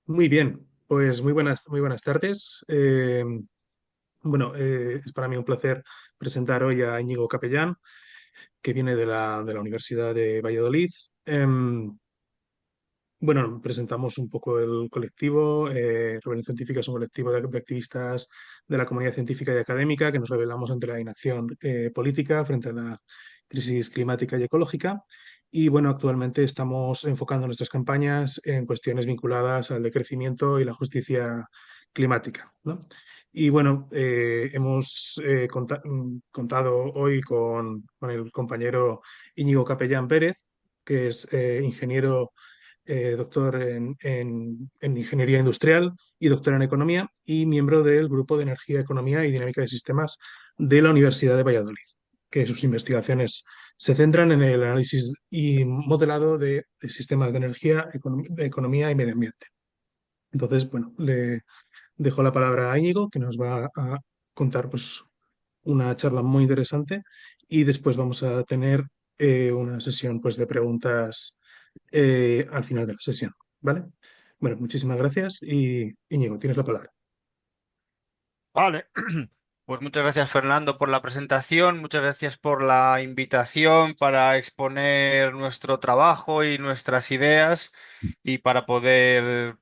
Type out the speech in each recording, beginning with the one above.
Muy bien, pues muy buenas tardes. Es para mí un placer presentar hoy a Íñigo Capellán, que viene de la Universidad de Valladolid. Presentamos un poco el colectivo. Rebelión Científica es un colectivo de activistas de la comunidad científica y académica que nos rebelamos ante la inacción política frente a la crisis climática y ecológica. Y bueno, actualmente estamos enfocando nuestras campañas en cuestiones vinculadas al decrecimiento y la justicia climática, ¿no? Y bueno, hemos contado hoy con el compañero Íñigo Capellán Pérez, que es ingeniero doctor en Ingeniería Industrial y doctor en Economía y miembro del Grupo de Energía, Economía y Dinámica de Sistemas de la Universidad de Valladolid, que sus investigaciones se centran en el análisis y modelado de sistemas de energía, de economía y medio ambiente. Entonces, bueno, le dejo la palabra a Íñigo, que nos va a contar pues, una charla muy interesante y después vamos a tener una sesión pues, de preguntas al final de la sesión, ¿vale? Bueno, muchísimas gracias y Íñigo, tienes la palabra. Vale, pues muchas gracias Fernando por la presentación, muchas gracias por la invitación para exponer nuestro trabajo y nuestras ideas y para poder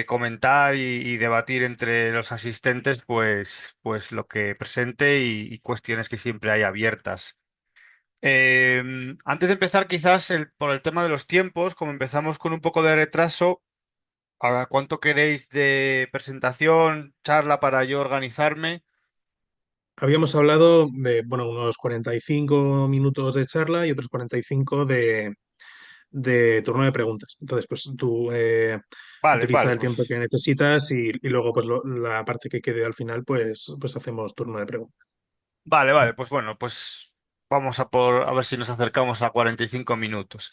comentar y debatir entre los asistentes pues lo que presente y cuestiones que siempre hay abiertas. Antes de empezar quizás por el tema de los tiempos, como empezamos con un poco de retraso. ¿A cuánto queréis de presentación, charla para yo organizarme? Habíamos hablado de, bueno, unos 45 minutos de charla y otros 45 de turno de preguntas. Entonces, pues tú Vale, utiliza vale, el tiempo que pues necesitas y luego pues la parte que quede al final, pues hacemos turno de preguntas. vale, pues bueno, pues vamos a ver si nos acercamos a 45 minutos.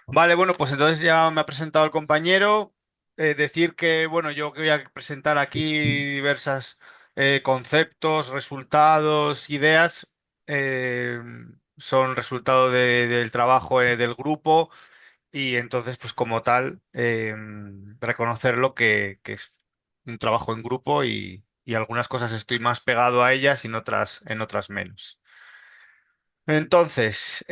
Vale, bueno, pues entonces ya me ha presentado el compañero. Decir que, bueno, yo voy a presentar aquí diversos conceptos, resultados, ideas. eh, Son resultado del trabajo del grupo. Y entonces, pues como tal, reconocerlo que es un trabajo en grupo y algunas cosas estoy más pegado a ellas y en otras menos. Entonces,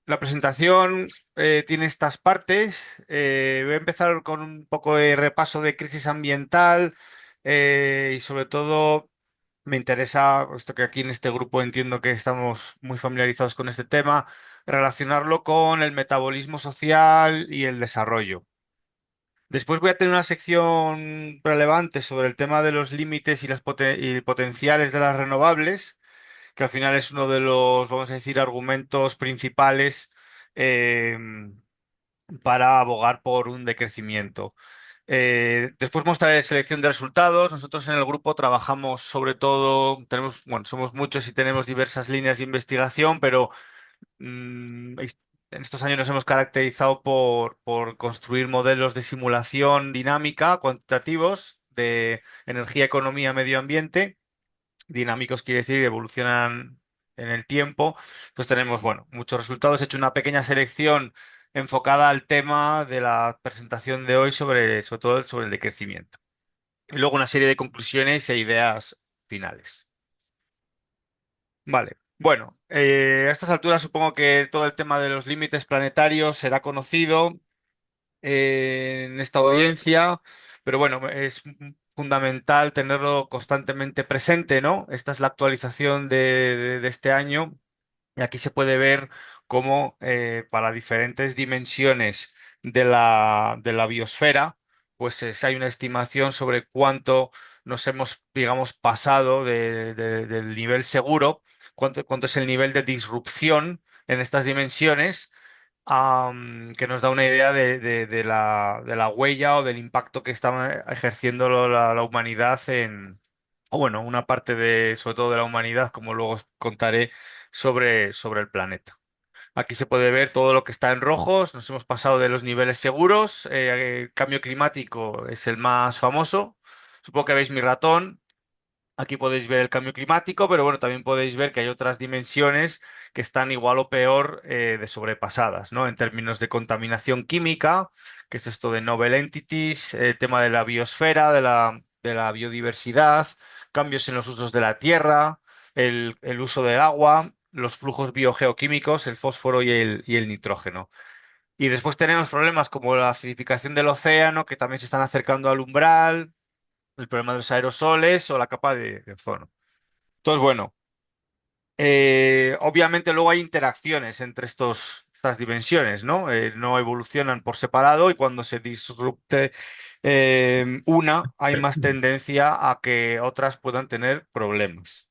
la presentación tiene estas partes. Voy a empezar con un poco de repaso de crisis ambiental y sobre todo me interesa, puesto que aquí en este grupo entiendo que estamos muy familiarizados con este tema, relacionarlo con el metabolismo social y el desarrollo. Después voy a tener una sección relevante sobre el tema de los límites y y potenciales de las renovables, que al final es uno de los, vamos a decir, argumentos principales eh, para abogar por un decrecimiento. Después mostraré selección de resultados. Nosotros en el grupo trabajamos sobre todo, bueno, somos muchos y tenemos diversas líneas de investigación, pero en estos años nos hemos caracterizado por construir modelos de simulación dinámica, cuantitativos, de energía, economía, medio ambiente. Dinámicos quiere decir que evolucionan en el tiempo. Pues tenemos, bueno, muchos resultados. He hecho una pequeña selección enfocada al tema de la presentación de hoy sobre todo sobre el decrecimiento. Y luego una serie de conclusiones e ideas finales. Vale. Bueno, a estas alturas supongo que todo el tema de los límites planetarios será conocido en esta audiencia, pero bueno, es fundamental tenerlo constantemente presente, ¿no? Esta es la actualización de este año y aquí se puede ver cómo para diferentes dimensiones de la biosfera, pues hay una estimación sobre cuánto nos hemos, digamos, pasado del nivel seguro, cuánto es el nivel de disrupción en estas dimensiones, que nos da una idea de la huella o del impacto que está ejerciendo la humanidad o bueno, una parte sobre todo de la humanidad, como luego os contaré, sobre el planeta. Aquí se puede ver todo lo que está en rojos, nos hemos pasado de los niveles seguros, cambio climático es el más famoso. Supongo que veis mi ratón. Aquí podéis ver el cambio climático, pero bueno, también podéis ver que hay otras dimensiones que están igual o peor de sobrepasadas, ¿no? En términos de contaminación química, que es esto de novel entities, el tema de la biosfera, de la biodiversidad, cambios en los usos de la tierra, el uso del agua, los flujos biogeoquímicos, el fósforo y el nitrógeno. Y después tenemos problemas como la acidificación del océano, que también se están acercando al umbral, el problema de los aerosoles o la capa de ozono. Entonces, bueno, obviamente luego hay interacciones entre estas dimensiones, ¿no? No evolucionan por separado y cuando se disrupte una, hay más tendencia a que otras puedan tener problemas.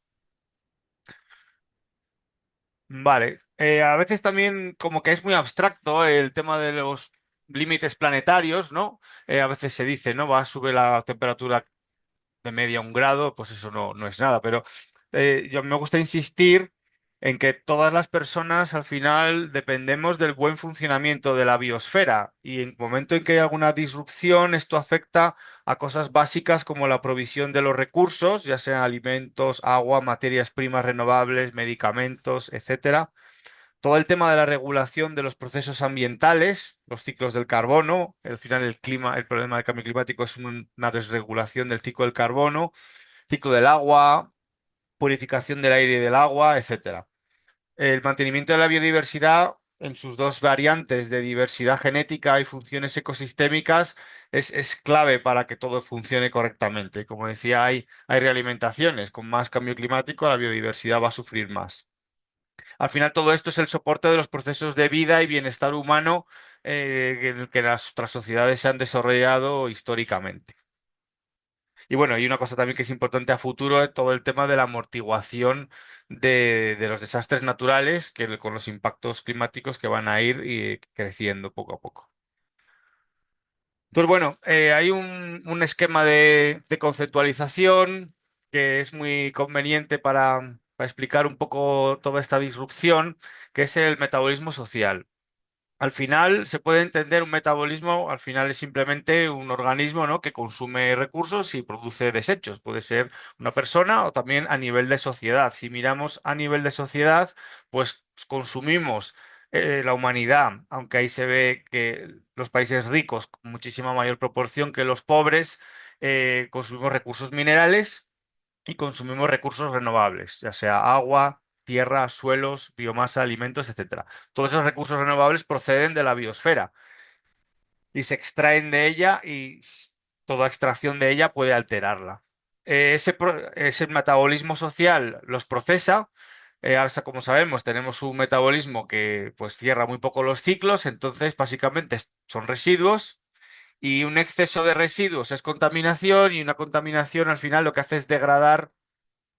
Vale, a veces también como que es muy abstracto el tema de los límites planetarios, ¿no? A veces se dice, ¿no? Va a subir la temperatura de media 1 grado, pues eso no es nada. Pero yo me gusta insistir en que todas las personas al final dependemos del buen funcionamiento de la biosfera y en el momento en que hay alguna disrupción, esto afecta a cosas básicas como la provisión de los recursos, ya sean alimentos, agua, materias primas renovables, medicamentos, etcétera. Todo el tema de la regulación de los procesos ambientales, los ciclos del carbono, al final el clima, el problema del cambio climático es una desregulación del ciclo del carbono, ciclo del agua, purificación del aire y del agua, etcétera. El mantenimiento de la biodiversidad en sus dos variantes de diversidad genética y funciones ecosistémicas es clave para que todo funcione correctamente. Como decía, hay realimentaciones. Con más cambio climático, la biodiversidad va a sufrir más. Al final, todo esto es el soporte de los procesos de vida y bienestar humano que las otras sociedades se han desarrollado históricamente. Y bueno, hay una cosa también que es importante a futuro, es todo el tema de la amortiguación de los desastres naturales con los impactos climáticos que van a ir creciendo poco a poco. Entonces, bueno, hay un esquema de conceptualización que es muy conveniente para explicar un poco toda esta disrupción, que es el metabolismo social. Al final se puede entender un metabolismo, al final es simplemente un organismo, ¿no? Que consume recursos y produce desechos. Puede ser una persona o también a nivel de sociedad. Si miramos a nivel de sociedad, pues consumimos la humanidad, aunque ahí se ve que los países ricos, con muchísima mayor proporción que los pobres, consumimos recursos minerales y consumimos recursos renovables, ya sea agua, tierra, suelos, biomasa, alimentos, etcétera. Todos esos recursos renovables proceden de la biosfera y se extraen de ella y toda extracción de ella puede alterarla. Ese metabolismo social los procesa. Ahora, como sabemos, tenemos un metabolismo que pues cierra muy poco los ciclos, entonces básicamente son residuos y un exceso de residuos es contaminación y una contaminación al final lo que hace es degradar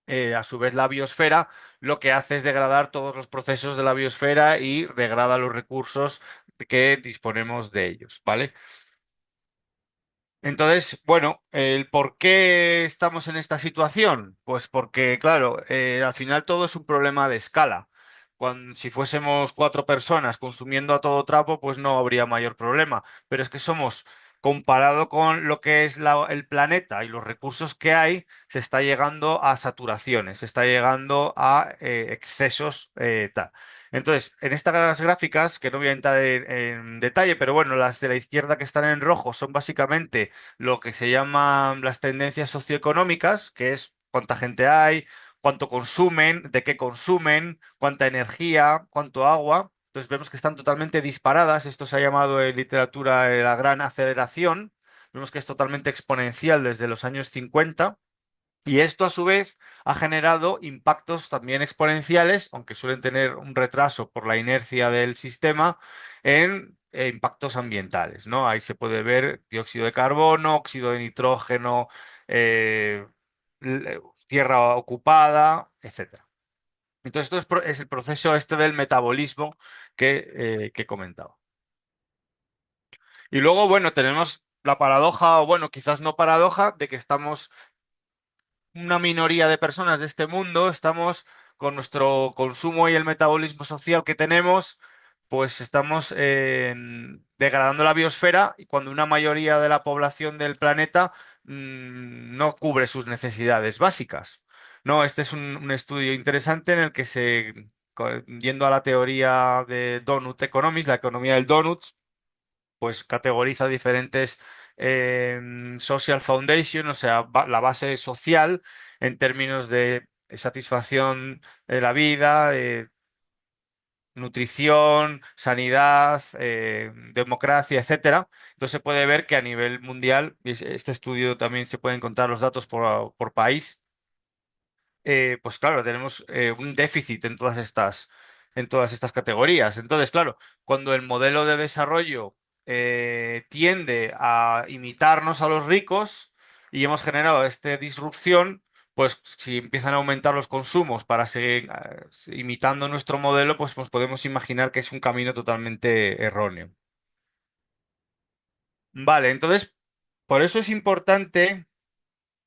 a su vez la biosfera lo que hace es degradar todos los procesos de la biosfera y degrada los recursos que disponemos de ellos, ¿vale? Entonces, bueno, ¿el por qué estamos en esta situación? Pues porque, claro, al final todo es un problema de escala. Si fuésemos 4 personas consumiendo a todo trapo, pues no habría mayor problema. Pero es que comparado con lo que es el planeta y los recursos que hay, se está llegando a saturaciones, se está llegando a excesos tal. Entonces, en estas gráficas, que no voy a entrar en detalle, pero bueno, las de la izquierda que están en rojo son básicamente lo que se llaman las tendencias socioeconómicas, que es cuánta gente hay, cuánto consumen, de qué consumen, cuánta energía, cuánto agua. Entonces vemos que están totalmente disparadas. Esto se ha llamado en literatura la gran aceleración. Vemos que es totalmente exponencial desde los años 50. Y esto a su vez ha generado impactos también exponenciales, aunque suelen tener un retraso por la inercia del sistema, en impactos ambientales, ¿no? Ahí se puede ver dióxido de carbono, óxido de nitrógeno, eh, tierra ocupada, etcétera. Entonces, esto es el proceso este del metabolismo que he comentado. Y luego, bueno, tenemos la paradoja, o bueno, quizás no paradoja, de que estamos una minoría de personas de este mundo, estamos con nuestro consumo y el metabolismo social que tenemos, pues estamos degradando la biosfera y cuando una mayoría de la población del planeta no cubre sus necesidades básicas. No, este es un estudio interesante en el que yendo a la teoría de Donut Economics, la economía del donut, pues categoriza diferentes social foundation, o sea, la base social en términos de satisfacción de la vida, nutrición, sanidad, democracia, etcétera. Entonces se puede ver que a nivel mundial, y este estudio también se pueden encontrar los datos por país, pues claro, tenemos un déficit en todas estas categorías. Entonces, claro, cuando el modelo de desarrollo tiende a imitarnos a los ricos y hemos generado esta disrupción, pues si empiezan a aumentar los consumos para seguir imitando nuestro modelo, pues nos podemos imaginar que es un camino totalmente erróneo. Vale, entonces, por eso es importante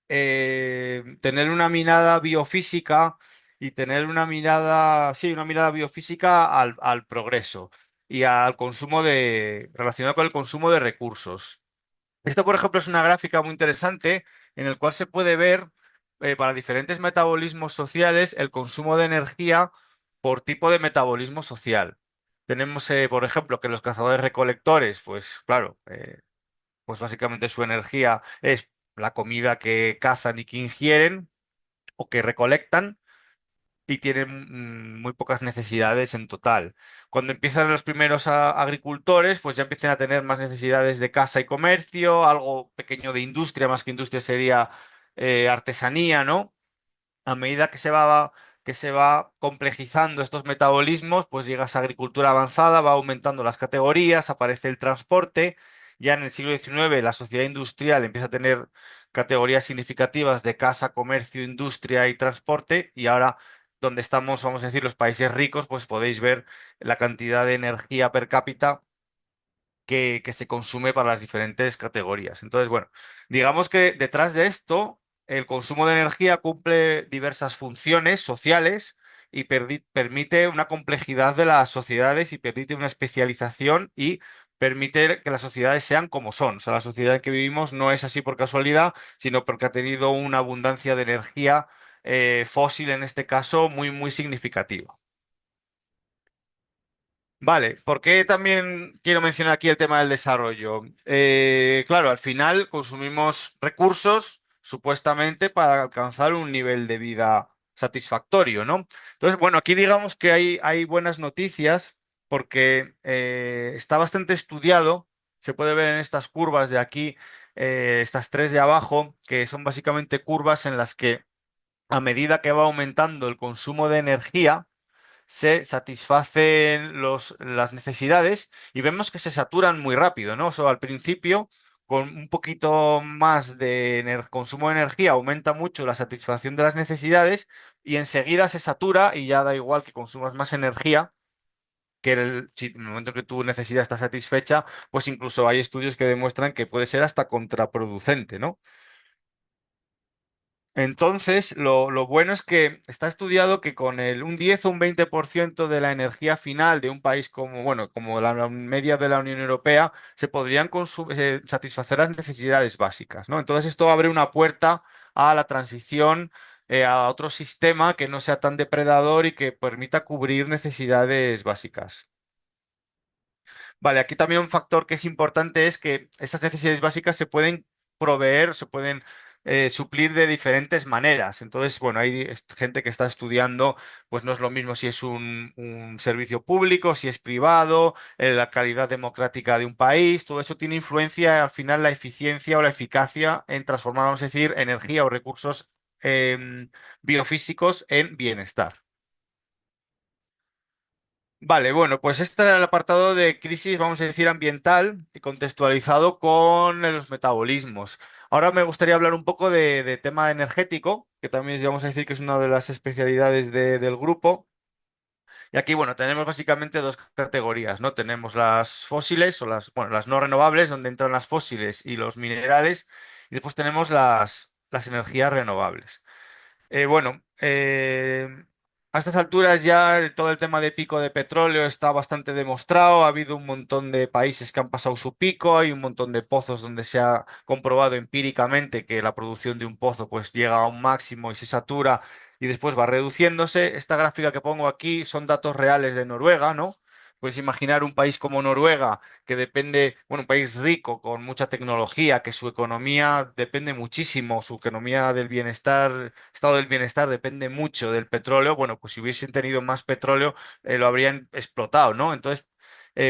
tener una mirada biofísica y tener una mirada, sí, una mirada biofísica al progreso y al consumo relacionado con el consumo de recursos. Esto, por ejemplo, es una gráfica muy interesante en el cual se puede ver para diferentes metabolismos sociales el consumo de energía por tipo de metabolismo social. Tenemos, por ejemplo, que los cazadores-recolectores, pues claro, pues básicamente su energía es la comida que cazan y que ingieren o que recolectan y tienen muy pocas necesidades en total. Cuando empiezan los primeros agricultores, pues ya empiezan a tener más necesidades de casa y comercio, algo pequeño de industria, más que industria sería artesanía, ¿no? A medida que se va complejizando estos metabolismos, pues llegas a agricultura avanzada, va aumentando las categorías, aparece el transporte. Ya en el siglo XIX la sociedad industrial empieza a tener categorías significativas de casa, comercio, industria y transporte. Y ahora, donde estamos, vamos a decir, los países ricos, pues podéis ver la cantidad de energía per cápita que se consume para las diferentes categorías. Entonces, bueno, digamos que detrás de esto, el consumo de energía cumple diversas funciones sociales y permite una complejidad de las sociedades y permite una especialización y permite que las sociedades sean como son. O sea, la sociedad en que vivimos no es así por casualidad, sino porque ha tenido una abundancia de energía fósil, en este caso, muy, muy significativa. Vale, ¿por qué también quiero mencionar aquí el tema del desarrollo? Claro, al final consumimos recursos supuestamente para alcanzar un nivel de vida satisfactorio, ¿no? Entonces, bueno, aquí digamos que hay buenas noticias porque está bastante estudiado, se puede ver en estas curvas de aquí, estas tres de abajo, que son básicamente curvas en las que a medida que va aumentando el consumo de energía, se satisfacen las necesidades y vemos que se saturan muy rápido, ¿no? O sea, al principio, con un poquito más de consumo de energía, aumenta mucho la satisfacción de las necesidades y enseguida se satura y ya da igual que consumas más energía. Si en el momento que tu necesidad está satisfecha, pues incluso hay estudios que demuestran que puede ser hasta contraproducente, ¿no? Entonces, lo bueno es que está estudiado que con un 10 o un 20% de la energía final de un país como, bueno, como la media de la Unión Europea, se podrían satisfacer las necesidades básicas, ¿no? Entonces, esto abre una puerta a la transición a otro sistema que no sea tan depredador y que permita cubrir necesidades básicas. Vale, aquí también un factor que es importante es que estas necesidades básicas se pueden proveer, se pueden suplir de diferentes maneras. Entonces, bueno, hay gente que está estudiando, pues no es lo mismo si es un servicio público, si es privado, la calidad democrática de un país, todo eso tiene influencia al final la eficiencia o la eficacia en transformar, vamos a decir, energía o recursos biofísicos en bienestar. Vale, bueno, pues este era el apartado de crisis, vamos a decir, ambiental y contextualizado con los metabolismos. Ahora me gustaría hablar un poco de tema energético, que también vamos a decir que es una de las especialidades del grupo. Y aquí, bueno, tenemos básicamente dos categorías, ¿no? Tenemos las fósiles o bueno, las no renovables, donde entran las fósiles y los minerales, y después tenemos las energías renovables. Bueno, A estas alturas ya todo el tema de pico de petróleo está bastante demostrado. Ha habido un montón de países que han pasado su pico, hay un montón de pozos donde se ha comprobado empíricamente que la producción de un pozo pues llega a un máximo y se satura y después va reduciéndose. Esta gráfica que pongo aquí son datos reales de Noruega, ¿no? Puedes imaginar un país como Noruega que depende, bueno, un país rico con mucha tecnología, que su economía depende muchísimo, su economía del bienestar, estado del bienestar depende mucho del petróleo. Bueno, pues si hubiesen tenido más petróleo, lo habrían explotado, ¿no? Entonces,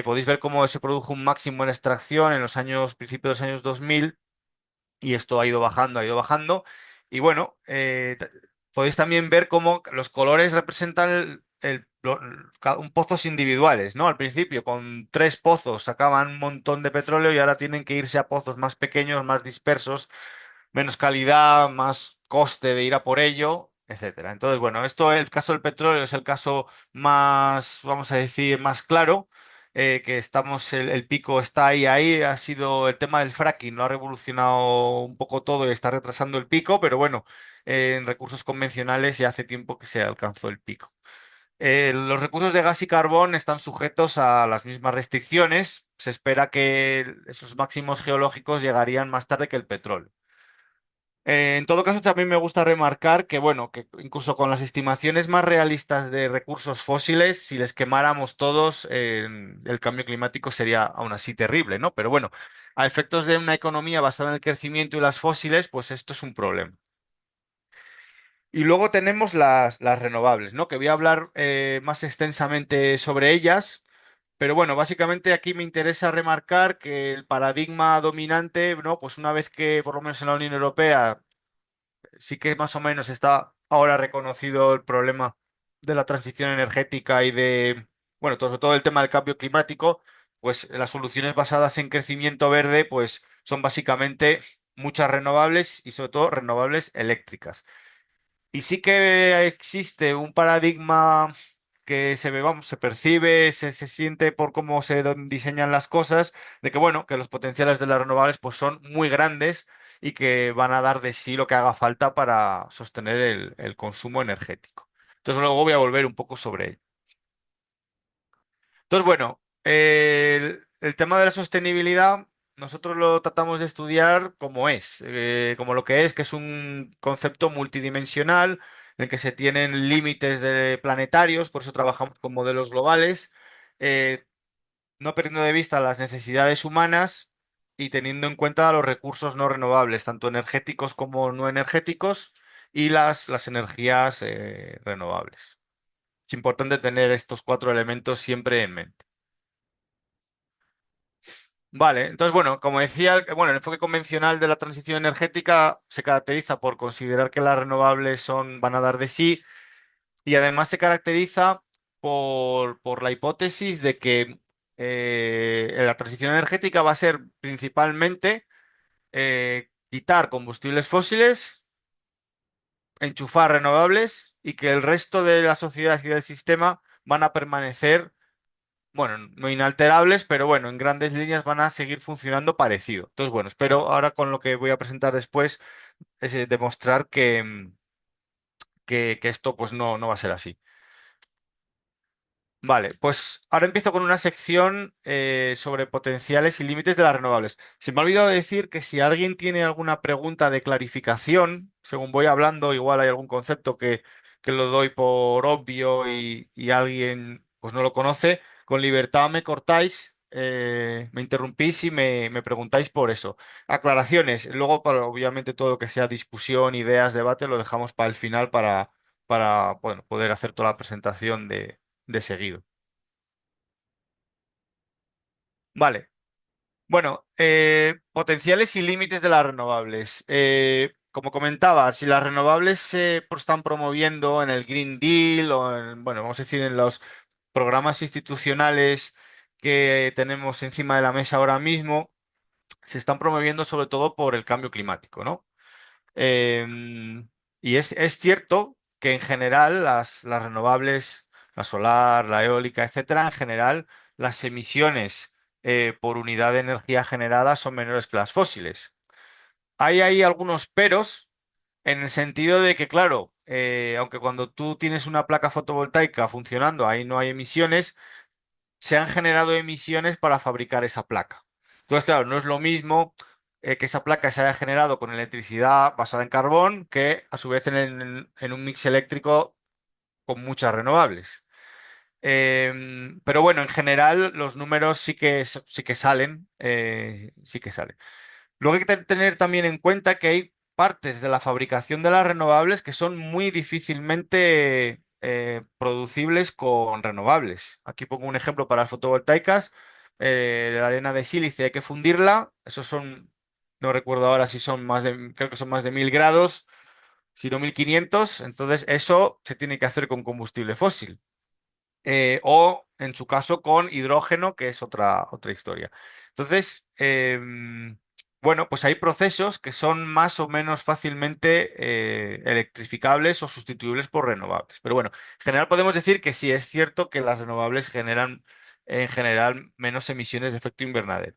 podéis ver cómo se produjo un máximo en la extracción en los años, principios de los años 2000 y esto ha ido bajando, ha ido bajando. Y bueno, podéis también ver cómo los colores representan pozos individuales, ¿no? Al principio, con 3 pozos sacaban un montón de petróleo y ahora tienen que irse a pozos más pequeños, más dispersos, menos calidad, más coste de ir a por ello, etcétera. Entonces, bueno, esto, el caso del petróleo es el caso más, vamos a decir, más claro, que estamos, el pico está ahí, ha sido el tema del fracking, lo ha revolucionado un poco todo y está retrasando el pico, pero bueno, en recursos convencionales ya hace tiempo que se alcanzó el pico. Los recursos de gas y carbón están sujetos a las mismas restricciones. Se espera que esos máximos geológicos llegarían más tarde que el petróleo. En todo caso, también me gusta remarcar que, bueno, que incluso con las estimaciones más realistas de recursos fósiles, si les quemáramos todos, el cambio climático sería aún así terrible, ¿no? Pero bueno, a efectos de una economía basada en el crecimiento y las fósiles, pues esto es un problema. Y luego tenemos las renovables, ¿no? Que voy a hablar más extensamente sobre ellas. Pero bueno, básicamente aquí me interesa remarcar que el paradigma dominante, ¿no? Pues una vez que, por lo menos en la Unión Europea, sí que más o menos está ahora reconocido el problema de la transición energética y de, bueno, sobre todo el tema del cambio climático, pues las soluciones basadas en crecimiento verde, pues son básicamente muchas renovables y sobre todo renovables eléctricas. Y sí que existe un paradigma que se ve, vamos, se percibe, se siente por cómo se diseñan las cosas, de que bueno, que los potenciales de las renovables pues son muy grandes y que van a dar de sí lo que haga falta para sostener el consumo energético. Entonces luego voy a volver un poco sobre ello. Entonces, bueno, el tema de la sostenibilidad, nosotros lo tratamos de estudiar como es, como lo que es un concepto multidimensional en el que se tienen límites planetarios, por eso trabajamos con modelos globales, eh, no perdiendo de vista las necesidades humanas y teniendo en cuenta los recursos no renovables, tanto energéticos como no energéticos, y las energías, renovables. Es importante tener estos 4 elementos siempre en mente. Vale, entonces bueno, como decía, bueno, el enfoque convencional de la transición energética se caracteriza por considerar que las renovables van a dar de sí y además se caracteriza por la hipótesis de que la transición energética va a ser principalmente quitar combustibles fósiles, enchufar renovables y que el resto de la sociedad y del sistema van a permanecer, bueno, no inalterables, pero bueno, en grandes líneas van a seguir funcionando parecido. Entonces, bueno, espero ahora con lo que voy a presentar después es demostrar que esto pues no va a ser así. Vale, pues ahora empiezo con una sección sobre potenciales y límites de las renovables. Se me ha olvidado decir que si alguien tiene alguna pregunta de clarificación, según voy hablando, igual hay algún concepto que lo doy por obvio y alguien pues no lo conoce, con libertad me cortáis, me interrumpís y me preguntáis por eso. Aclaraciones. Luego, para, obviamente, todo lo que sea discusión, ideas, debate, lo dejamos para el final para bueno, poder hacer toda la presentación de seguido. Vale. Bueno, potenciales y límites de las renovables. Como comentaba, si las renovables se están promoviendo en el Green Deal o bueno, vamos a decir, en los programas institucionales que tenemos encima de la mesa ahora mismo, se están promoviendo sobre todo por el cambio climático, ¿no? Y es cierto que en general las renovables, la solar, la eólica, etcétera, en general las emisiones por unidad de energía generada son menores que las fósiles. Hay ahí algunos peros en el sentido de que, claro, aunque cuando tú tienes una placa fotovoltaica funcionando, ahí no hay emisiones, se han generado emisiones para fabricar esa placa. Entonces, claro, no es lo mismo que esa placa se haya generado con electricidad basada en carbón que a su vez en un mix eléctrico con muchas renovables. Pero bueno, en general los números sí que salen, sí que salen. Luego hay que tener también en cuenta que hay partes de la fabricación de las renovables que son muy difícilmente producibles con renovables. Aquí pongo un ejemplo para las fotovoltaicas. La arena de sílice hay que fundirla. Esos son, no recuerdo ahora si son más de, creo que son más de 1000 grados, si no 1500. Entonces eso se tiene que hacer con combustible fósil o en su caso con hidrógeno, que es otra historia. Entonces, bueno, pues hay procesos que son más o menos fácilmente electrificables o sustituibles por renovables. Pero bueno, en general podemos decir que sí es cierto que las renovables generan en general menos emisiones de efecto invernadero.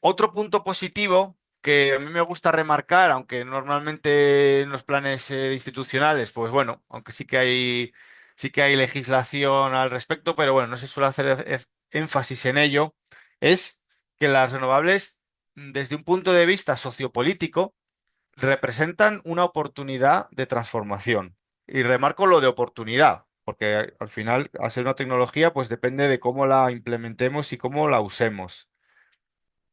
Otro punto positivo que a mí me gusta remarcar, aunque normalmente en los planes institucionales, pues bueno, aunque sí que hay legislación al respecto, pero bueno, no se suele hacer énfasis en ello, es que las renovables, desde un punto de vista sociopolítico, representan una oportunidad de transformación. Y remarco lo de oportunidad, porque al final, al ser una tecnología, pues depende de cómo la implementemos y cómo la usemos.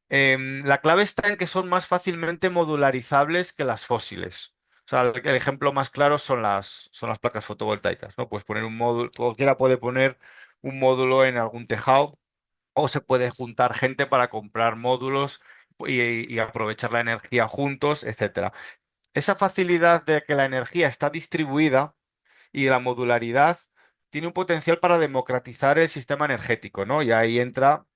La clave está en que son más fácilmente modularizables que las fósiles. O sea, el ejemplo más claro son las placas fotovoltaicas, ¿no? Pues poner un módulo, cualquiera puede poner un módulo en algún tejado o se puede juntar gente para comprar módulos y aprovechar la energía juntos, etcétera. Esa facilidad de que la energía está distribuida y la modularidad tiene un potencial para democratizar el sistema energético, ¿no? Y ahí entra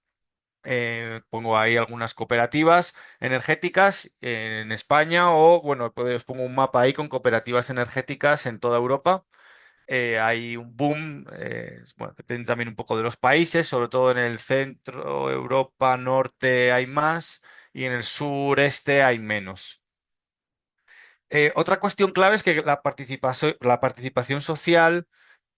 pongo ahí algunas cooperativas energéticas en España o, bueno, os pongo un mapa ahí con cooperativas energéticas en toda Europa. Hay un boom, bueno, depende también un poco de los países, sobre todo en el centro, Europa, norte hay más y en el sureste hay menos. Otra cuestión clave es que la participación social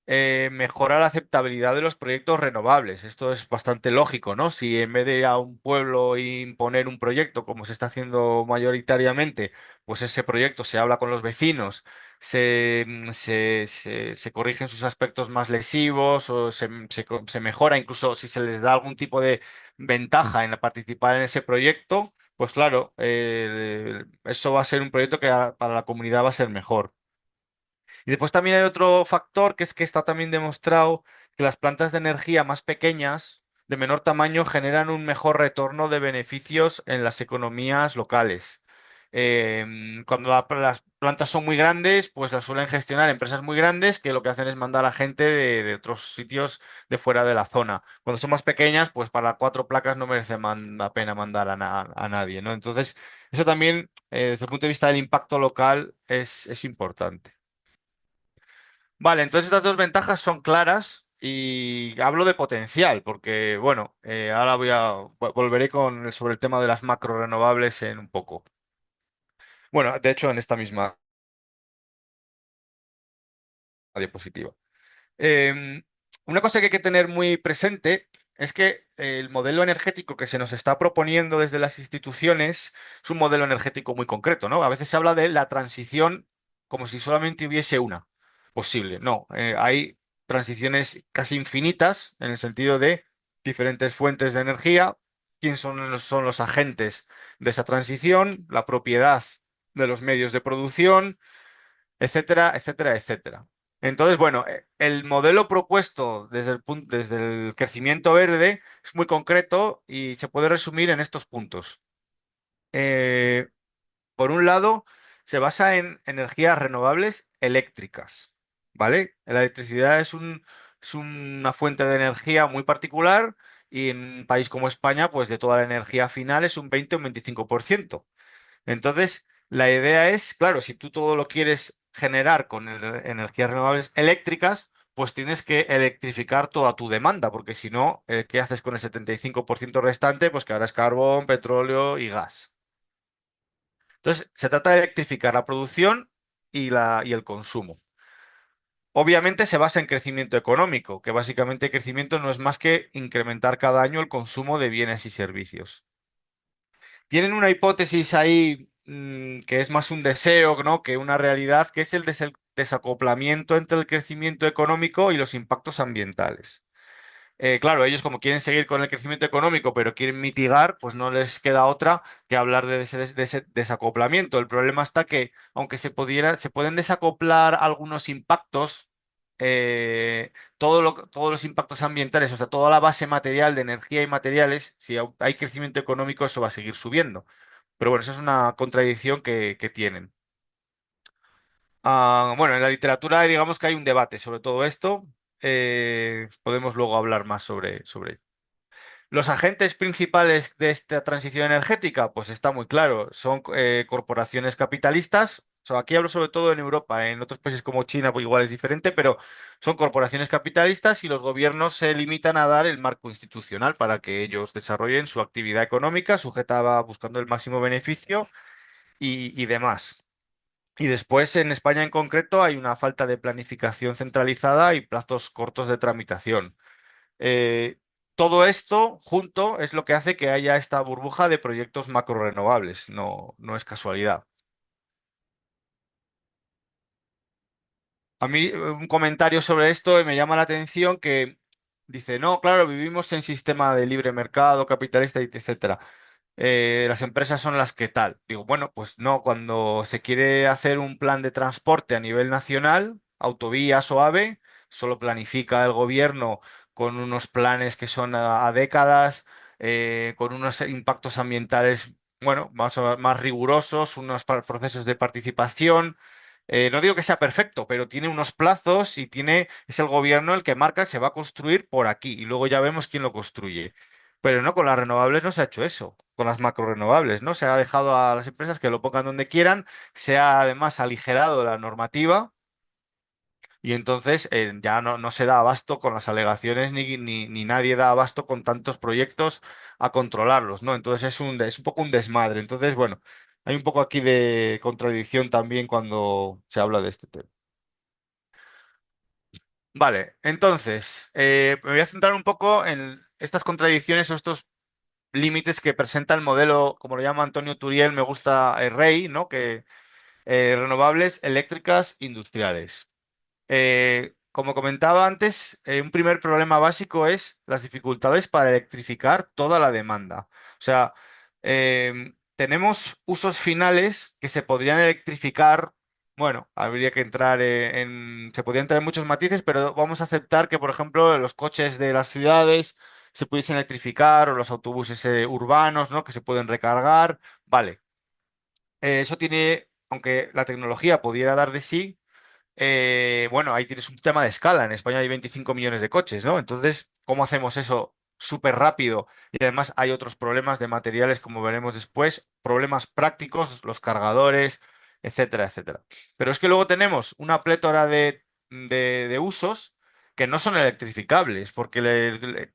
mejora la aceptabilidad de los proyectos renovables. Esto es bastante lógico, ¿no? Si en vez de ir a un pueblo e imponer un proyecto, como se está haciendo mayoritariamente, pues ese proyecto se habla con los vecinos, se corrigen sus aspectos más lesivos o se mejora, incluso si se les da algún tipo de ventaja en participar en ese proyecto, pues claro, eso va a ser un proyecto que para la comunidad va a ser mejor. Y después también hay otro factor que es que está también demostrado que las plantas de energía más pequeñas, de menor tamaño, generan un mejor retorno de beneficios en las economías locales. Cuando las plantas son muy grandes, pues las suelen gestionar empresas muy grandes que lo que hacen es mandar a gente de otros sitios de fuera de la zona. Cuando son más pequeñas, pues para 4 placas no merece la pena mandar a nadie, ¿no? Entonces, eso también, desde el punto de vista del impacto local, es importante. Vale, entonces estas dos ventajas son claras y hablo de potencial, porque bueno, ahora volveré sobre el tema de las macro renovables en un poco. Bueno, de hecho en esta misma diapositiva. Em, una cosa que hay que tener muy presente es que el modelo energético que se nos está proponiendo desde las instituciones es un modelo energético muy concreto, ¿no? A veces se habla de la transición como si solamente hubiese una posible. No, hay transiciones casi infinitas en el sentido de diferentes fuentes de energía, quién son los agentes de esa transición, la propiedad de los medios de producción, etcétera, etcétera, etcétera. Entonces, bueno, el modelo propuesto desde el crecimiento verde es muy concreto y se puede resumir en estos puntos. Eh, por un lado, se basa en energías renovables eléctricas, ¿vale? La electricidad es una fuente de energía muy particular y en un país como España, pues de toda la energía final es un 20 o un 25%. Entonces, la idea es, claro, si tú todo lo quieres generar con energías renovables eléctricas, pues tienes que electrificar toda tu demanda, porque si no, ¿qué haces con el 75% restante? Pues que ahora es carbón, petróleo y gas. Entonces, se trata de electrificar la producción y el consumo. Obviamente se basa en crecimiento económico, que básicamente crecimiento no es más que incrementar cada año el consumo de bienes y servicios. Tienen una hipótesis ahí que es más un deseo, ¿no?, que una realidad, que es el desacoplamiento entre el crecimiento económico y los impactos ambientales. Claro, ellos como quieren seguir con el crecimiento económico, pero quieren mitigar, pues no les queda otra que hablar de ese desacoplamiento. El problema está que, aunque se pueden desacoplar algunos impactos, todos los impactos ambientales, o sea, toda la base material de energía y materiales, si hay crecimiento económico, eso va a seguir subiendo. Pero bueno, eso es una contradicción que tienen. Bueno, en la literatura digamos que hay un debate sobre todo esto. Podemos luego hablar más sobre ello. Los agentes principales de esta transición energética, pues está muy claro, son corporaciones capitalistas. O sea, aquí hablo sobre todo en Europa, en otros países como China, pues igual es diferente, pero son corporaciones capitalistas y los gobiernos se limitan a dar el marco institucional para que ellos desarrollen su actividad económica, sujeta a buscando el máximo beneficio y demás. Y después, en España en concreto, hay una falta de planificación centralizada y plazos cortos de tramitación. Eh, Todo esto junto es lo que hace que haya esta burbuja de proyectos macrorenovables, no es casualidad. A mí un comentario sobre esto me llama la atención que dice, no, claro, vivimos en sistema de libre mercado, capitalista, etcétera. Las empresas son las que tal. Digo, bueno, pues no, cuando se quiere hacer un plan de transporte a nivel nacional, autovías o AVE, solo planifica el gobierno con unos planes que son a décadas, con unos impactos ambientales, bueno, más rigurosos, unos procesos de participación. No digo que sea perfecto, pero tiene unos plazos y es el gobierno el que marca, se va a construir por aquí y luego ya vemos quién lo construye. Pero no, con las renovables no se ha hecho eso, con las macro renovables, ¿no? Se ha dejado a las empresas que lo pongan donde quieran, se ha además aligerado la normativa y entonces ya no se da abasto con las alegaciones ni nadie da abasto con tantos proyectos a controlarlos, ¿no? Entonces es un poco un desmadre. Entonces, bueno, hay un poco aquí de contradicción también cuando se habla de este tema. Vale, entonces, me voy a centrar un poco en estas contradicciones o estos límites que presenta el modelo, como lo llama Antonio Turiel, me gusta el REI, ¿no? Que renovables eléctricas industriales. Como comentaba antes, un primer problema básico es las dificultades para electrificar toda la demanda. O sea, tenemos usos finales que se podrían electrificar. Bueno, habría que entrar se podrían entrar en muchos matices, pero vamos a aceptar que, por ejemplo, los coches de las ciudades se pudiesen electrificar o los autobuses urbanos, ¿no?, que se pueden recargar. Vale. Eso tiene, aunque la tecnología pudiera dar de sí, bueno, ahí tienes un tema de escala. En España hay 25 millones de coches, ¿no? Entonces, ¿cómo hacemos eso súper rápido? Y además hay otros problemas de materiales, como veremos después, problemas prácticos, los cargadores, etcétera, etcétera. Pero es que luego tenemos una plétora de usos que no son electrificables, porque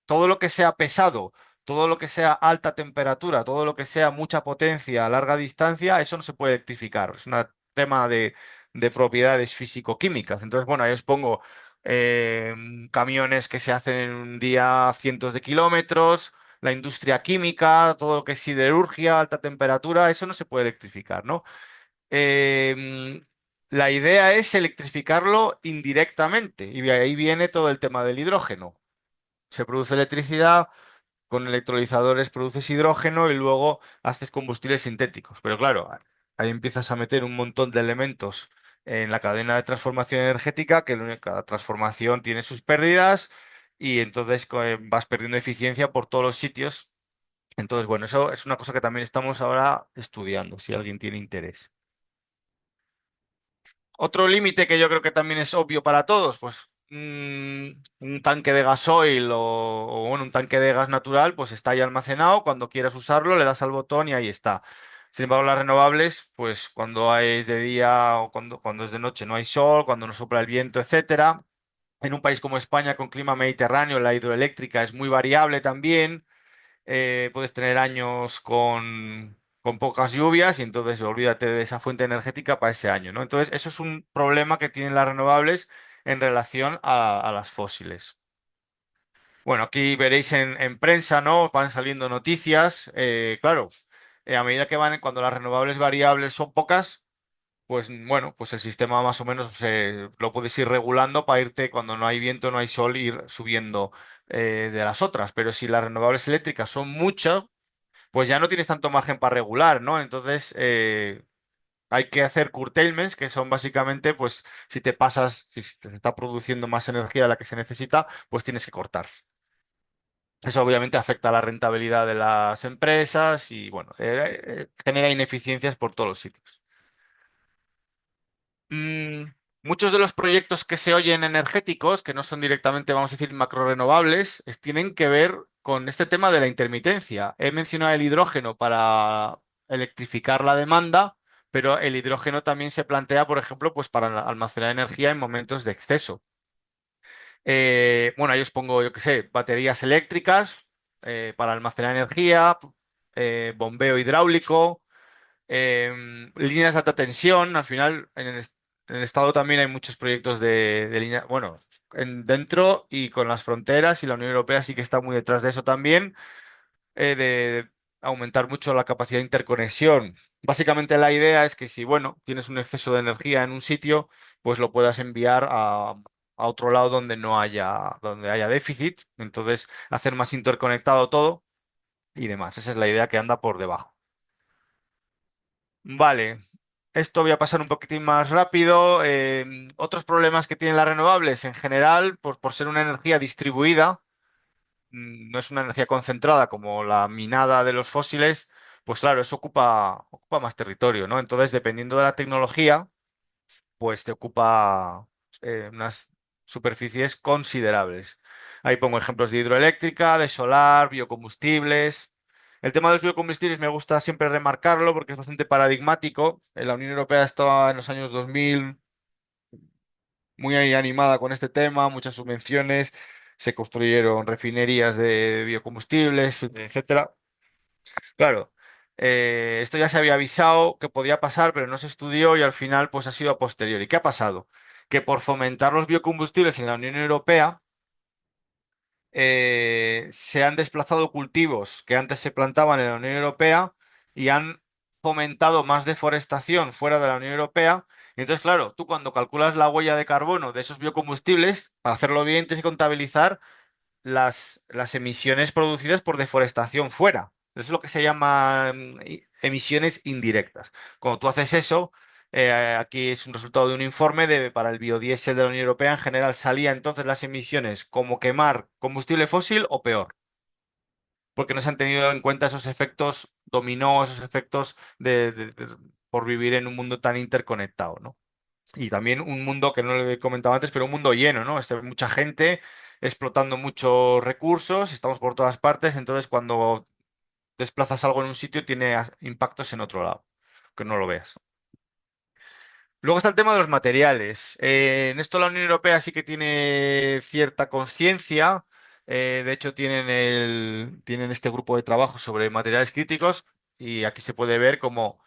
todo lo que sea pesado, todo lo que sea alta temperatura, todo lo que sea mucha potencia a larga distancia, eso no se puede electrificar. Es un tema de propiedades físico-químicas. Entonces, bueno, ahí os pongo eh, camiones que se hacen en un día cientos de kilómetros, la industria química, todo lo que es siderurgia, alta temperatura, eso no se puede electrificar, ¿no? Eh, la idea es electrificarlo indirectamente y de ahí viene todo el tema del hidrógeno. Se produce electricidad, con electrolizadores produces hidrógeno y luego haces combustibles sintéticos. Pero claro, ahí empiezas a meter un montón de elementos en la cadena de transformación energética, que cada transformación tiene sus pérdidas y entonces vas perdiendo eficiencia por todos los sitios. Entonces, bueno, eso es una cosa que también estamos ahora estudiando, si alguien tiene interés. Otro límite que yo creo que también es obvio para todos, pues un tanque de gasoil bueno, un tanque de gas natural, pues está ahí almacenado, cuando quieras usarlo le das al botón y ahí está. Sin embargo, las renovables, pues cuando es de día o cuando es de noche no hay sol, cuando no sopla el viento, etcétera. En un país como España con clima mediterráneo, la hidroeléctrica es muy variable también. Puedes tener años con pocas lluvias y entonces olvídate de esa fuente energética para ese año, ¿no? Entonces, eso es un problema que tienen las renovables en relación a las fósiles. Bueno, aquí veréis en prensa, ¿no? Van saliendo noticias. Claro, a medida que van, cuando las renovables variables son pocas, pues bueno, pues el sistema más o menos lo puedes ir regulando para irte cuando no hay viento, no hay sol, ir subiendo de las otras. Pero si las renovables eléctricas son muchas, pues ya no tienes tanto margen para regular, ¿no? Entonces hay que hacer curtailments, que son básicamente, pues si te pasas, si se está produciendo más energía de la que se necesita, pues tienes que cortar. Eso obviamente afecta a la rentabilidad de las empresas y bueno, genera ineficiencias por todos los sitios. Mm, muchos de los proyectos que se oyen energéticos, que no son directamente, vamos a decir, macrorenovables, tienen que ver con este tema de la intermitencia. He mencionado el hidrógeno para electrificar la demanda, pero el hidrógeno también se plantea, por ejemplo, pues para almacenar energía en momentos de exceso. Bueno, ahí os pongo, yo qué sé, baterías eléctricas para almacenar energía, bombeo hidráulico, líneas de alta tensión. Al final, en el estado también hay muchos proyectos de línea, bueno, dentro y con las fronteras, y la Unión Europea sí que está muy detrás de eso también, de aumentar mucho la capacidad de interconexión. Básicamente la idea es que si, bueno, tienes un exceso de energía en un sitio, pues lo puedas enviar a otro lado donde haya déficit, entonces hacer más interconectado todo y demás. Esa es la idea que anda por debajo. Vale, esto voy a pasar un poquitín más rápido. Otros problemas que tienen las renovables en general, pues por ser una energía distribuida, no es una energía concentrada como la minada de los fósiles, pues claro, eso ocupa más territorio, ¿no? Entonces, dependiendo de la tecnología, pues te ocupa unas superficies considerables. Ahí pongo ejemplos de hidroeléctrica, de solar, biocombustibles. El tema de los biocombustibles me gusta siempre remarcarlo porque es bastante paradigmático. La Unión Europea estaba en los años 2000 muy ahí animada con este tema, muchas subvenciones, se construyeron refinerías de biocombustibles, etcétera. Claro, esto ya se había avisado que podía pasar, pero no se estudió y al final pues ha sido a posteriori. ¿Qué ha pasado? Que por fomentar los biocombustibles en la Unión Europea, se han desplazado cultivos que antes se plantaban en la Unión Europea y han fomentado más deforestación fuera de la Unión Europea. Y entonces, claro, tú cuando calculas la huella de carbono de esos biocombustibles, para hacerlo bien tienes que contabilizar las emisiones producidas por deforestación fuera. Eso es lo que se llama emisiones indirectas. Cuando tú haces eso, aquí es un resultado de un informe para el biodiesel de la Unión Europea. En general salía entonces las emisiones como quemar combustible fósil o peor, porque no se han tenido en cuenta esos efectos dominó, esos efectos por vivir en un mundo tan interconectado, ¿no? Y también un mundo que no lo he comentado antes, pero un mundo lleno, ¿no? Mucha gente explotando muchos recursos, estamos por todas partes, entonces cuando desplazas algo en un sitio tiene impactos en otro lado, que no lo veas. Luego está el tema de los materiales. En esto la Unión Europea sí que tiene cierta conciencia. De hecho, tienen este grupo de trabajo sobre materiales críticos y aquí se puede ver cómo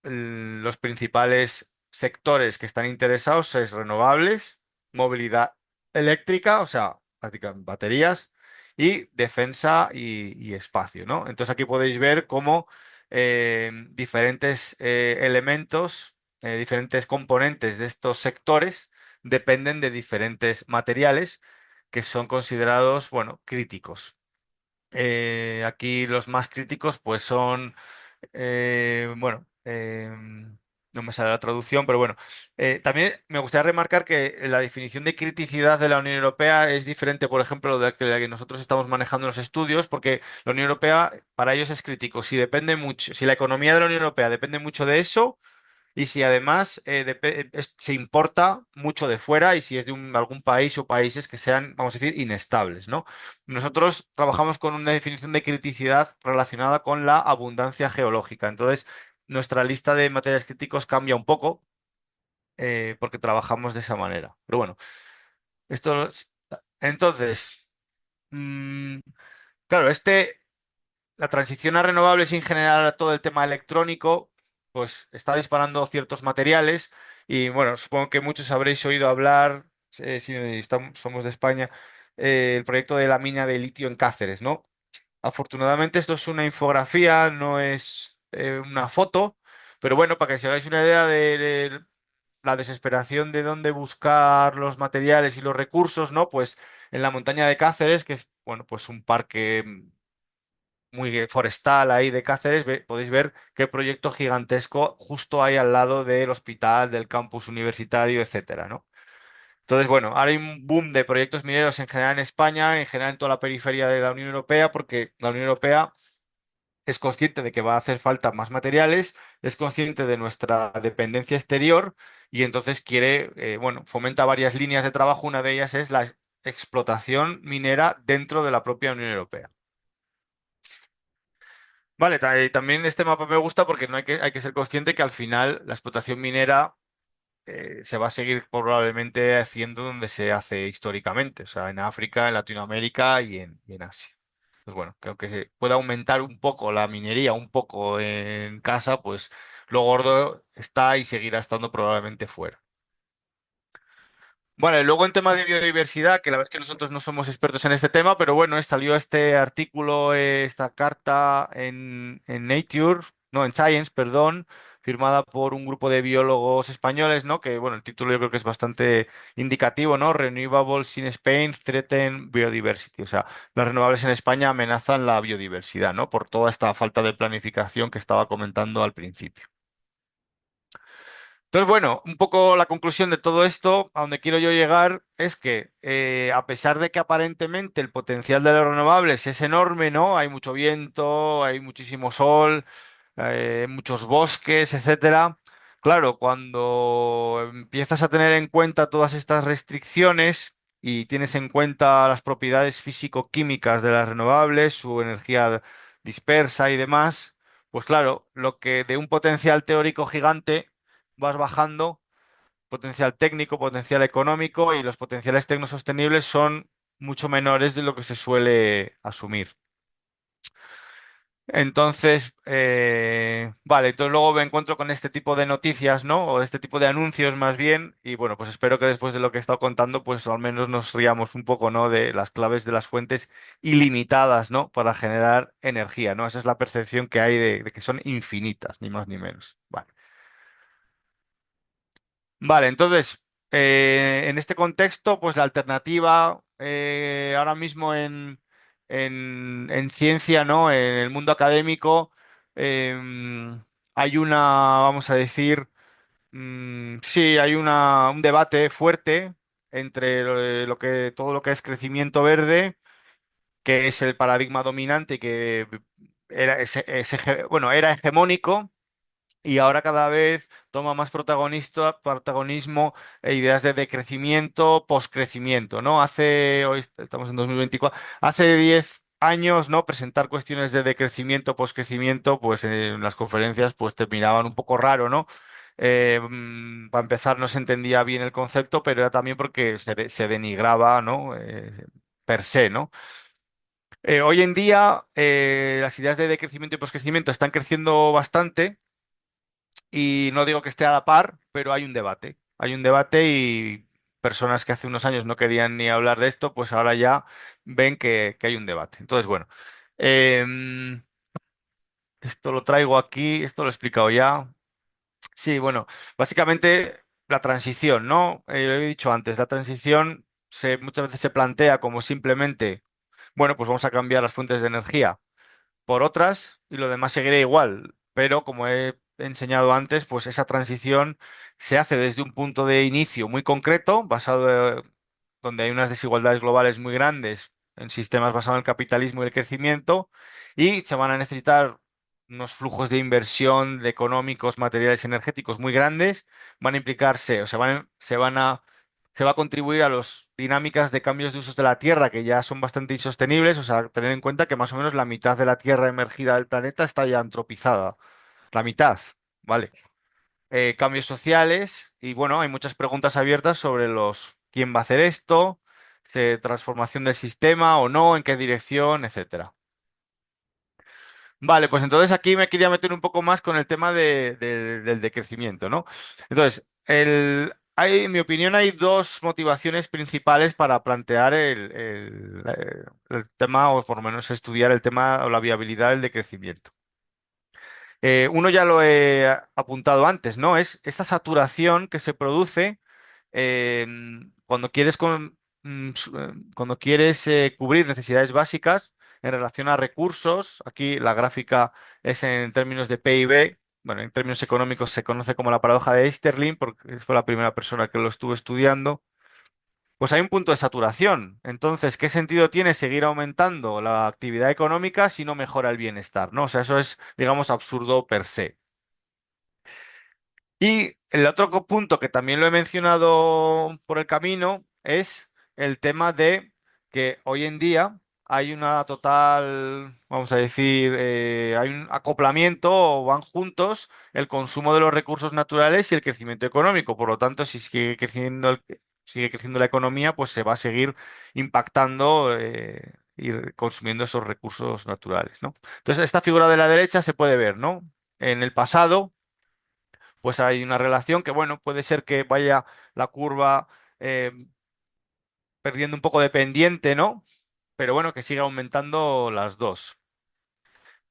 los principales sectores que están interesados es renovables, movilidad eléctrica, o sea, prácticamente baterías, y defensa y espacio, ¿no? Entonces aquí podéis ver cómo diferentes elementos, diferentes componentes de estos sectores dependen de diferentes materiales que son considerados, bueno, críticos. Aquí los más críticos pues son bueno, no me sale la traducción, pero bueno. También me gustaría remarcar que la definición de criticidad de la Unión Europea es diferente, por ejemplo, de la que nosotros estamos manejando en los estudios, porque la Unión Europea para ellos es crítico. Si depende mucho, si la economía de la Unión Europea depende mucho de eso, y si además se importa mucho de fuera y si es de algún país o países que sean, vamos a decir, inestables, ¿no? Nosotros trabajamos con una definición de criticidad relacionada con la abundancia geológica. Entonces, nuestra lista de materiales críticos cambia un poco porque trabajamos de esa manera. Pero bueno, esto... Entonces, mm, claro, la transición a renovables y en general a todo el tema electrónico, pues está disparando ciertos materiales y bueno, supongo que muchos habréis oído hablar, si somos de España, el proyecto de la mina de litio en Cáceres, ¿no? Afortunadamente esto es una infografía, no es una foto, pero bueno, para que os hagáis una idea de la desesperación de dónde buscar los materiales y los recursos, ¿no? Pues en la montaña de Cáceres, que es, bueno, pues un parque muy forestal ahí de Cáceres, podéis ver qué proyecto gigantesco justo ahí al lado del hospital, del campus universitario, etcétera, ¿no? Entonces, bueno, ahora hay un boom de proyectos mineros en general en España, en general en toda la periferia de la Unión Europea, porque la Unión Europea es consciente de que va a hacer falta más materiales, es consciente de nuestra dependencia exterior y entonces quiere, bueno, fomenta varias líneas de trabajo. Una de ellas es la explotación minera dentro de la propia Unión Europea. Vale, también este mapa me gusta porque no hay que ser consciente que al final la explotación minera se va a seguir probablemente haciendo donde se hace históricamente, o sea, en África, en Latinoamérica y en Asia. Pues bueno, creo que se puede aumentar un poco la minería, un poco en casa, pues lo gordo está y seguirá estando probablemente fuera. Bueno, y luego en tema de biodiversidad, que la verdad es que nosotros no somos expertos en este tema, pero bueno, salió este artículo, esta carta en Nature, no, en Science, perdón, firmada por un grupo de biólogos españoles, ¿no? Que bueno, el título yo creo que es bastante indicativo, ¿no? Renewables in Spain threaten biodiversity. O sea, las renovables en España amenazan la biodiversidad, ¿no? Por toda esta falta de planificación que estaba comentando al principio. Entonces, bueno, un poco la conclusión de todo esto, a donde quiero yo llegar, es que a pesar de que aparentemente el potencial de los renovables es enorme, ¿no? Hay mucho viento, hay muchísimo sol, muchos bosques, etcétera. Claro, cuando empiezas a tener en cuenta todas estas restricciones y tienes en cuenta las propiedades físico-químicas de las renovables, su energía dispersa y demás, pues claro, lo que de un potencial teórico gigante vas bajando, potencial técnico, potencial económico y los potenciales tecnosostenibles son mucho menores de lo que se suele asumir. Entonces, vale, entonces luego me encuentro con este tipo de noticias, ¿no? O este tipo de anuncios más bien, y bueno, pues espero que después de lo que he estado contando, pues al menos nos riamos un poco, ¿no? De las claves de las fuentes ilimitadas, ¿no? Para generar energía, ¿no? Esa es la percepción que hay de que son infinitas, ni más ni menos. Vale. Vale, entonces, en este contexto, pues la alternativa ahora mismo en ciencia, ¿no? En el mundo académico, hay una, vamos a decir, sí, hay un debate fuerte entre todo lo que es crecimiento verde, que es el paradigma dominante y que bueno, era hegemónico y ahora cada vez toma más protagonismo ideas de decrecimiento, poscrecimiento, ¿no? Hoy estamos en 2024, hace 10 años, ¿no? Presentar cuestiones de decrecimiento, poscrecimiento, pues en las conferencias pues terminaban un poco raro, ¿no? Para empezar no se entendía bien el concepto, pero era también porque se denigraba, ¿no? Per se, ¿no? Hoy en día las ideas de decrecimiento y poscrecimiento están creciendo bastante y no digo que esté a la par, pero hay un debate. Hay un debate y personas que hace unos años no querían ni hablar de esto, pues ahora ya ven que hay un debate. Entonces, bueno, em, esto lo traigo aquí, esto lo he explicado ya. Sí, bueno, básicamente la transición, ¿no? Lo he dicho antes, la transición muchas veces se plantea como simplemente, bueno, pues vamos a cambiar las fuentes de energía por otras y lo demás seguirá igual. Pero como he enseñado antes, pues esa transición se hace desde un punto de inicio muy concreto, basado donde hay unas desigualdades globales muy grandes en sistemas basados en el capitalismo y el crecimiento, y se van a necesitar unos flujos de inversión de económicos, materiales, energéticos muy grandes, van a implicarse, o se va a contribuir a las dinámicas de cambios de usos de la Tierra, que ya son bastante insostenibles. O sea, tener en cuenta que más o menos la mitad de la Tierra emergida del planeta está ya antropizada. La mitad, ¿vale? Cambios sociales y bueno, hay muchas preguntas abiertas sobre quién va a hacer esto, transformación del sistema o no, en qué dirección, etcétera. Vale, pues entonces aquí me quería meter un poco más con el tema del decrecimiento, ¿no? Entonces, en mi opinión, hay dos motivaciones principales para plantear el tema, o por lo menos estudiar el tema o la viabilidad del decrecimiento. Uno ya lo he apuntado antes, ¿no? Es esta saturación que se produce eh, cuando quieres, cuando quieres cubrir necesidades básicas en relación a recursos. Aquí la gráfica es en términos de PIB. Bueno, en términos económicos se conoce como la paradoja de Easterlin, porque fue la primera persona que lo estuvo estudiando. Pues hay un punto de saturación. Entonces, ¿qué sentido tiene seguir aumentando la actividad económica si no mejora el bienestar, ¿no? O sea, eso es, digamos, absurdo per se. Y el otro punto que también lo he mencionado por el camino es el tema de que hoy en día hay una total, vamos a decir, hay un acoplamiento o van juntos el consumo de los recursos naturales y el crecimiento económico. Por lo tanto, si sigue creciendo la economía, pues se va a seguir impactando y consumiendo esos recursos naturales, ¿no? Entonces, esta figura de la derecha se puede ver, ¿no? En el pasado pues hay una relación que, bueno, puede ser que vaya la curva eh, perdiendo un poco de pendiente, ¿no? Pero bueno, que siga aumentando las dos.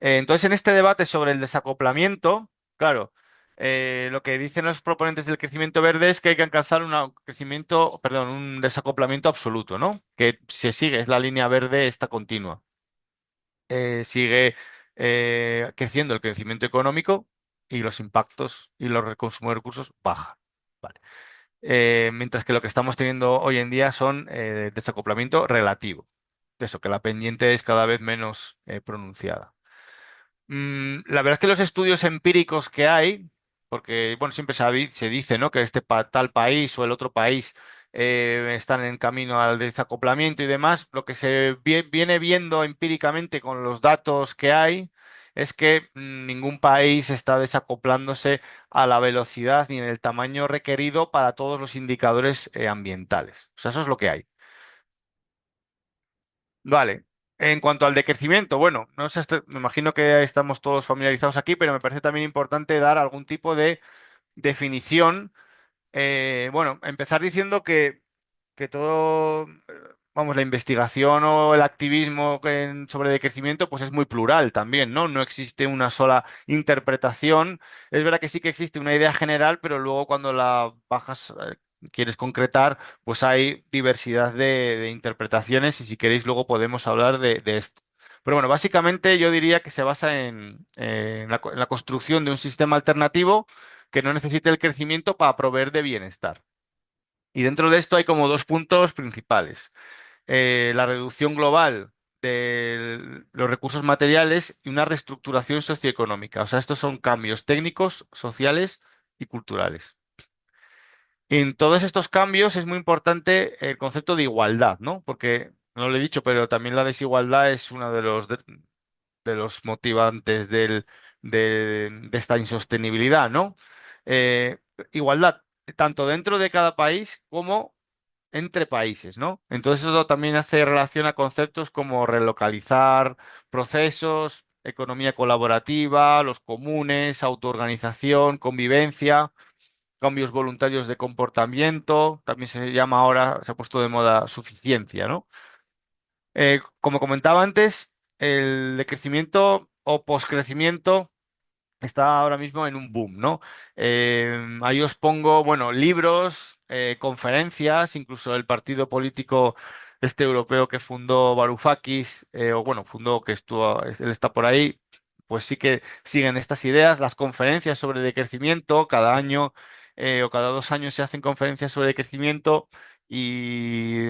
Entonces, en este debate sobre el desacoplamiento, claro, lo que dicen los proponentes del crecimiento verde es que hay que alcanzar un desacoplamiento absoluto, ¿no? Que se sigue, es la línea verde esta continua. Sigue creciendo el crecimiento económico y los impactos y los consumos de recursos bajan. Vale. Mientras que lo que estamos teniendo hoy en día son desacoplamiento relativo. De eso, que la pendiente es cada vez menos pronunciada. La verdad es que los estudios empíricos que hay, porque bueno, siempre se dice, ¿no? Que tal país o el otro país están en camino al desacoplamiento y demás, lo que se viene viendo empíricamente con los datos que hay es que ningún país está desacoplándose a la velocidad ni en el tamaño requerido para todos los indicadores ambientales. O sea, eso es lo que hay. Vale. En cuanto al decrecimiento, bueno, no sé, me imagino que estamos todos familiarizados aquí, pero me parece también importante dar algún tipo de definición. Bueno, empezar diciendo que todo, vamos, la investigación o el activismo sobre decrecimiento, pues es muy plural también, ¿no? No existe una sola interpretación. Es verdad que sí que existe una idea general, pero luego cuando la bajas, quieres concretar, pues hay diversidad de interpretaciones y si queréis luego podemos hablar de esto. Pero bueno, básicamente yo diría que se basa en la construcción de un sistema alternativo que no necesite el crecimiento para proveer de bienestar. Y dentro de esto hay como dos puntos principales. La reducción global de los recursos materiales y una reestructuración socioeconómica. O sea, estos son cambios técnicos, sociales y culturales. En todos estos cambios es muy importante el concepto de igualdad, ¿no? Porque, no lo he dicho, pero también la desigualdad es uno de los motivantes de esta insostenibilidad, ¿no? Eh, Igualdad, tanto dentro de cada país como entre países, ¿no? Entonces eso también hace relación a conceptos como relocalizar procesos, economía colaborativa, los comunes, autoorganización, convivencia, cambios voluntarios de comportamiento, también se llama ahora, se ha puesto de moda suficiencia, ¿no? Como comentaba antes, el decrecimiento o poscrecimiento está ahora mismo en un boom, ¿no? Ahí os pongo, bueno, libros, conferencias, incluso el partido político este europeo que fundó Varoufakis, o bueno, fundó que estuvo, él está por ahí, pues sí que siguen estas ideas, las conferencias sobre decrecimiento, cada año o cada 2 años se hacen conferencias sobre decrecimiento y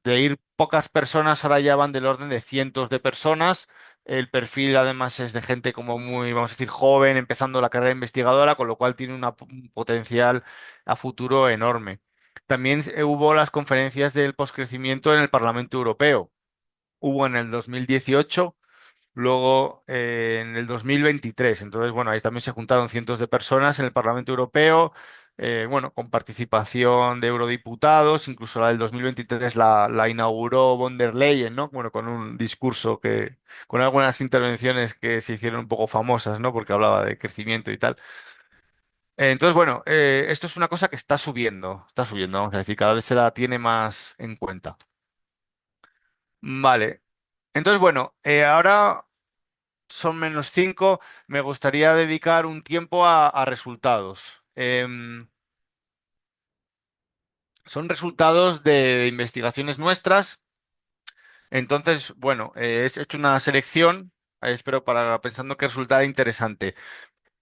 de ir pocas personas, ahora ya van del orden de cientos de personas. El perfil además es de gente como muy, vamos a decir, joven, empezando la carrera investigadora, con lo cual tiene un potencial a futuro enorme. También hubo las conferencias del poscrecimiento en el Parlamento Europeo. Hubo en el 2018, luego en el 2023. Entonces, bueno, ahí también se juntaron cientos de personas en el Parlamento Europeo. bueno, con participación de eurodiputados, incluso la del 2023 la inauguró von der Leyen, ¿no? Bueno, con un discurso con algunas intervenciones que se hicieron un poco famosas, ¿no? Porque hablaba de crecimiento y tal. Entonces, bueno, esto es una cosa que está subiendo, vamos a decir, cada vez se la tiene más en cuenta. Vale, entonces, bueno, ahora son -5, me gustaría dedicar un tiempo a resultados. Son resultados de investigaciones nuestras. Entonces, bueno, he hecho una selección, espero pensando que resultará interesante.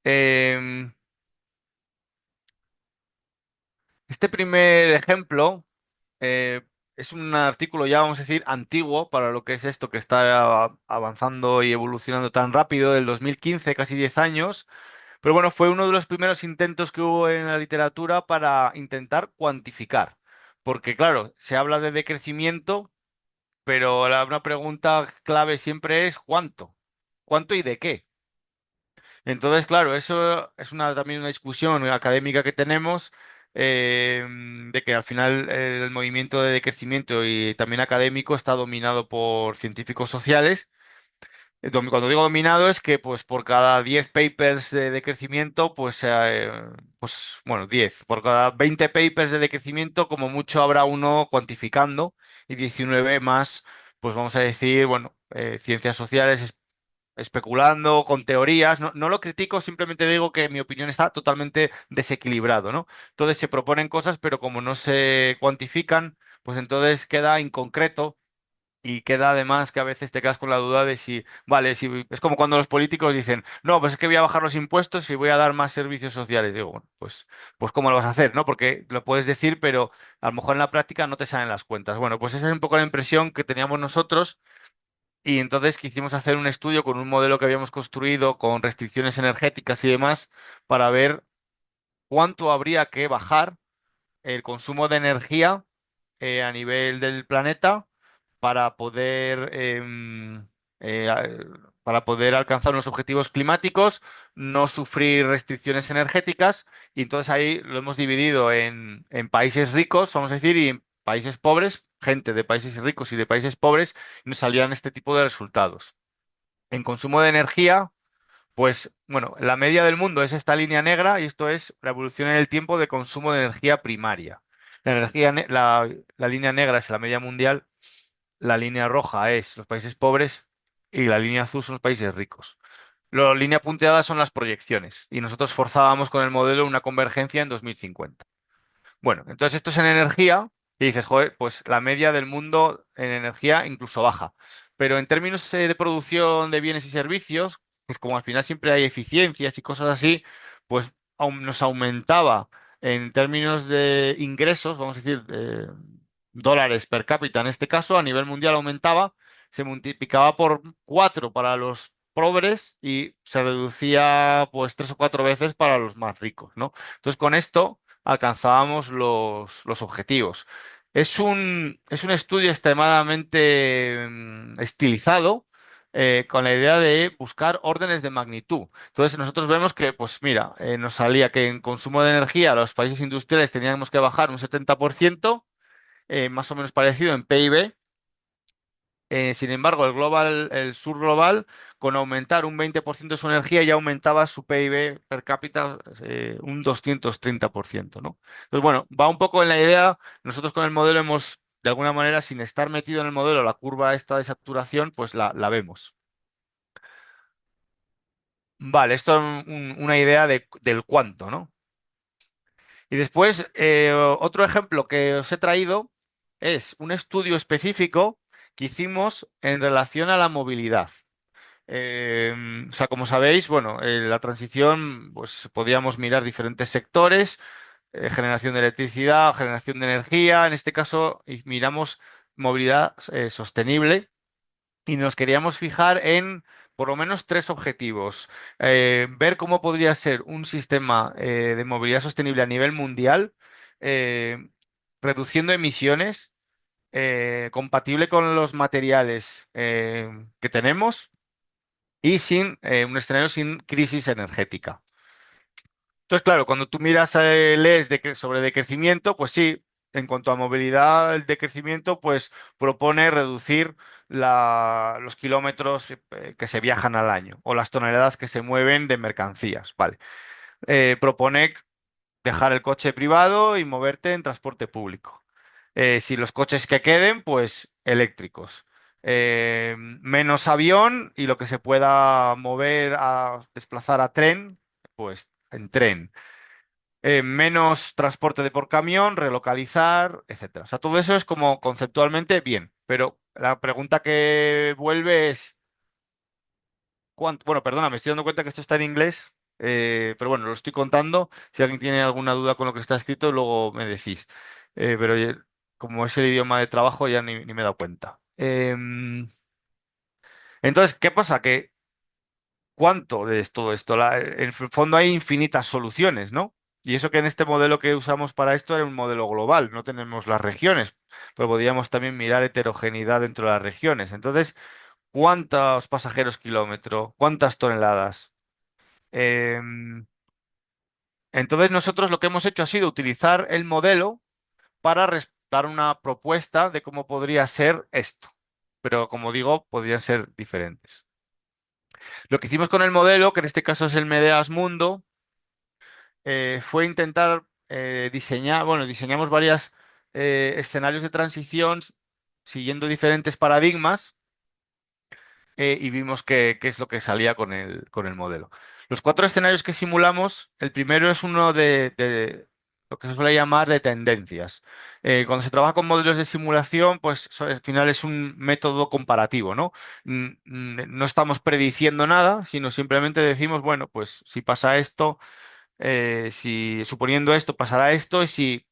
Em, este primer ejemplo eh, es un artículo ya, vamos a decir, antiguo para lo que es esto que está avanzando y evolucionando tan rápido, del 2015, casi 10 años. Pero bueno, fue uno de los primeros intentos que hubo en la literatura para intentar cuantificar. Porque claro, se habla de decrecimiento, pero una pregunta clave siempre es ¿cuánto? ¿Cuánto y de qué? Entonces, claro, eso es también una discusión académica que tenemos, eh, de que al final el movimiento de decrecimiento y también académico está dominado por científicos sociales. Cuando digo dominado es que pues por cada 10 papers de crecimiento, pues bueno, 10. Por cada 20 papers de decrecimiento, como mucho habrá uno cuantificando y 19 más, pues vamos a decir, bueno, ciencias sociales especulando con teorías. No, no lo critico, simplemente digo que mi opinión está totalmente desequilibrado, ¿no? Entonces se proponen cosas, pero como no se cuantifican, pues entonces queda inconcreto. Y queda además que a veces te quedas con la duda de si, vale, si es como cuando los políticos dicen, no, pues es que voy a bajar los impuestos y voy a dar más servicios sociales. Digo, bueno, pues ¿cómo lo vas a hacer, no? Porque lo puedes decir, pero a lo mejor en la práctica no te salen las cuentas. Bueno, pues esa es un poco la impresión que teníamos nosotros y entonces quisimos hacer un estudio con un modelo que habíamos construido con restricciones energéticas y demás para ver cuánto habría que bajar el consumo de energía a nivel del planeta para eh, a- para poder alcanzar unos objetivos climáticos, no sufrir restricciones energéticas, y entonces ahí lo hemos dividido en países ricos, vamos a decir, y en países pobres, gente de países ricos y de países pobres, y nos salían este tipo de resultados. En consumo de energía, pues bueno, la media del mundo es esta línea negra y esto es la evolución en el tiempo de consumo de energía primaria. La línea negra es la media mundial, la línea roja es los países pobres y la línea azul son los países ricos. La línea punteada son las proyecciones y nosotros forzábamos con el modelo una convergencia en 2050. Bueno, entonces esto es en energía y dices, joder, pues la media del mundo en energía incluso baja. Pero en términos de producción de bienes y servicios, pues como al final siempre hay eficiencias y cosas así, pues nos aumentaba en términos de ingresos, vamos a decir, dólares per cápita en este caso, a nivel mundial aumentaba, se multiplicaba por 4 para los pobres y se reducía pues 3 o 4 veces para los más ricos, ¿no? Entonces con esto alcanzábamos los objetivos. Es un estudio extremadamente estilizado, con la idea de buscar órdenes de magnitud. Entonces nosotros vemos que, pues mira, nos salía que en consumo de energía los países industriales teníamos que bajar un 70%, más o menos parecido en PIB. Sin embargo, el sur global, con aumentar un 20% de su energía, ya aumentaba su PIB per cápita un 230%, ¿no? Entonces, bueno, va un poco en la idea. Nosotros con el modelo hemos, de alguna manera, sin estar metido en el modelo, la curva esta de saturación, pues la vemos. Vale, esto es una idea del cuánto, ¿no? Y después, otro ejemplo que os he traído es un estudio específico que hicimos en relación a la movilidad. Eh, o sea, como sabéis, bueno, la transición, pues podíamos mirar diferentes sectores, generación de electricidad, generación de energía. En este caso, miramos movilidad sostenible y nos queríamos fijar en por lo menos tres objetivos. Ver cómo podría ser un sistema de movilidad sostenible a nivel mundial, eh, reduciendo emisiones, compatible con los materiales que tenemos y sin un escenario sin crisis energética. Entonces, claro, cuando tú miras, lees sobre decrecimiento, pues sí, en cuanto a movilidad, el decrecimiento, pues propone reducir los kilómetros que se viajan al año o las toneladas que se mueven de mercancías, ¿vale? Propone dejar el coche privado y moverte en transporte público. Si los coches que queden, pues eléctricos. Menos avión y lo que se pueda mover a desplazar a tren, pues en tren. Menos transporte de por camión, relocalizar, etcétera. O sea, todo eso es como conceptualmente bien, pero la pregunta que vuelve es bueno, perdona, me estoy dando cuenta que esto está en inglés, pero bueno, lo estoy contando. Si alguien tiene alguna duda con lo que está escrito, luego me decís. Pero como es el idioma de trabajo, ya ni me he dado cuenta. Entonces, ¿qué pasa? Que ¿cuánto de todo esto? En el fondo hay infinitas soluciones, ¿no? Y eso que en este modelo que usamos para esto era un modelo global, no tenemos las regiones, pero podríamos también mirar heterogeneidad dentro de las regiones. Entonces, ¿cuántos pasajeros kilómetro? ¿Cuántas toneladas? Em, entonces nosotros lo que hemos hecho ha sido utilizar el modelo para dar una propuesta de cómo podría ser esto. Pero como digo, podrían ser diferentes. Lo que hicimos con el modelo, que en este caso es el Medeas Mundo, fue intentar diseñar, bueno, diseñamos varios escenarios de transición siguiendo diferentes paradigmas y vimos qué es lo que salía con el modelo. Los cuatro escenarios que simulamos, el primero es uno de lo que se suele llamar de tendencias. Cuando se trabaja con modelos de simulación, pues al final es un método comparativo, ¿no? No estamos prediciendo nada, sino simplemente decimos, bueno, pues si pasa esto, si suponiendo esto pasará esto y si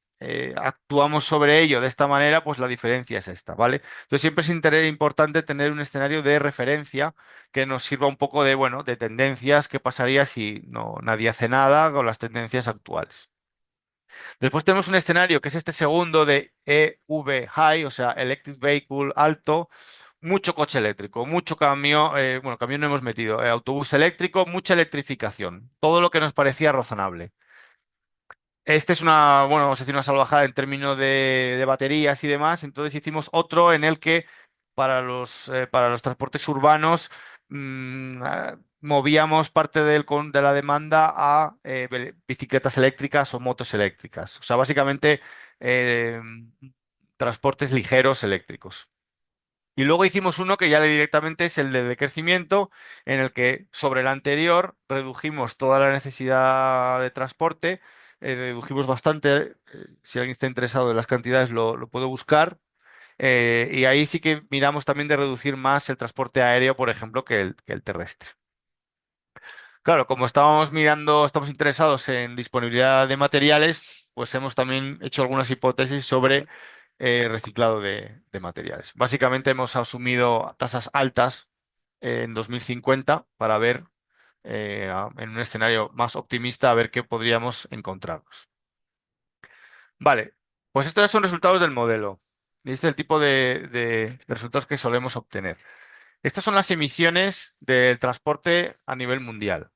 actuamos sobre ello de esta manera, pues la diferencia es esta, ¿vale? Entonces siempre es importante tener un escenario de referencia que nos sirva un poco de, bueno, de tendencias, qué pasaría si no nadie hace nada con las tendencias actuales. Después tenemos un escenario que es este segundo de EV High, o sea, Electric Vehicle alto, mucho coche eléctrico, mucho camión, bueno, camión no hemos metido, autobús eléctrico, mucha electrificación, todo lo que nos parecía razonable. Este es una, bueno, vamos a decir una salvajada en términos de baterías y demás. Entonces hicimos otro en el que para los transportes urbanos movíamos parte de la demanda a bicicletas eléctricas o motos eléctricas. O sea, básicamente eh, transportes ligeros eléctricos. Y luego hicimos uno que ya directamente es el de decrecimiento, en el que sobre el anterior redujimos toda la necesidad de transporte, redujimos bastante. Si alguien está interesado en las cantidades, lo puedo buscar. Y ahí sí que miramos también de reducir más el transporte aéreo, por ejemplo, que el terrestre. Claro, como estábamos mirando, estamos interesados en disponibilidad de materiales, pues hemos también hecho algunas hipótesis sobre reciclado de materiales. Básicamente hemos asumido tasas altas en 2050 para ver en un escenario más optimista a ver qué podríamos encontrarnos. Vale, pues estos son resultados del modelo. Y este es el tipo de resultados que solemos obtener. Estas son las emisiones del transporte a nivel mundial.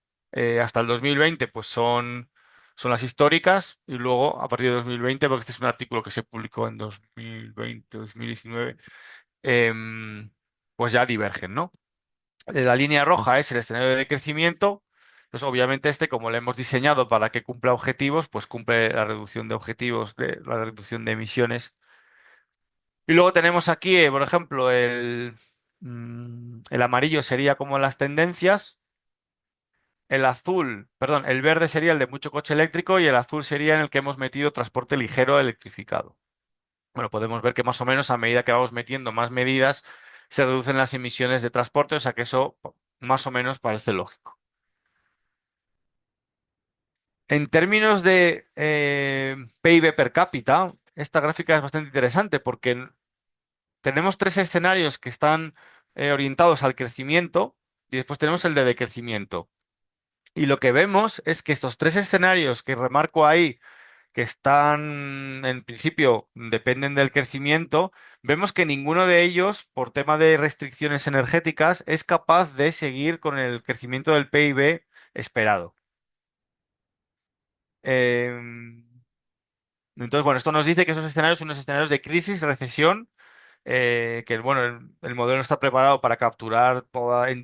Hasta el 2020, pues son las históricas, y luego a partir de 2020, porque este es un artículo que se publicó en 2020, 2019, em, pues ya divergen, ¿no? La línea roja es el escenario de crecimiento. Pues obviamente este, como lo hemos diseñado para que cumpla objetivos, pues cumple la reducción de objetivos, la reducción de emisiones. Y luego tenemos aquí, por ejemplo, el amarillo sería como las tendencias, el azul, perdón, el verde sería el de mucho coche eléctrico y el azul sería en el que hemos metido transporte ligero electrificado. Bueno, podemos ver que más o menos a medida que vamos metiendo más medidas, se reducen las emisiones de transporte, o sea que eso más o menos parece lógico. En términos de PIB per cápita, esta gráfica es bastante interesante porque tenemos tres escenarios que están orientados al crecimiento y después tenemos el de decrecimiento. Y lo que vemos es que estos tres escenarios que remarco ahí, que están en principio dependen del crecimiento, vemos que ninguno de ellos, por tema de restricciones energéticas, es capaz de seguir con el crecimiento del PIB esperado. Entonces, bueno, esto nos dice que esos escenarios son unos escenarios de crisis, recesión, que bueno, el modelo no está preparado para capturar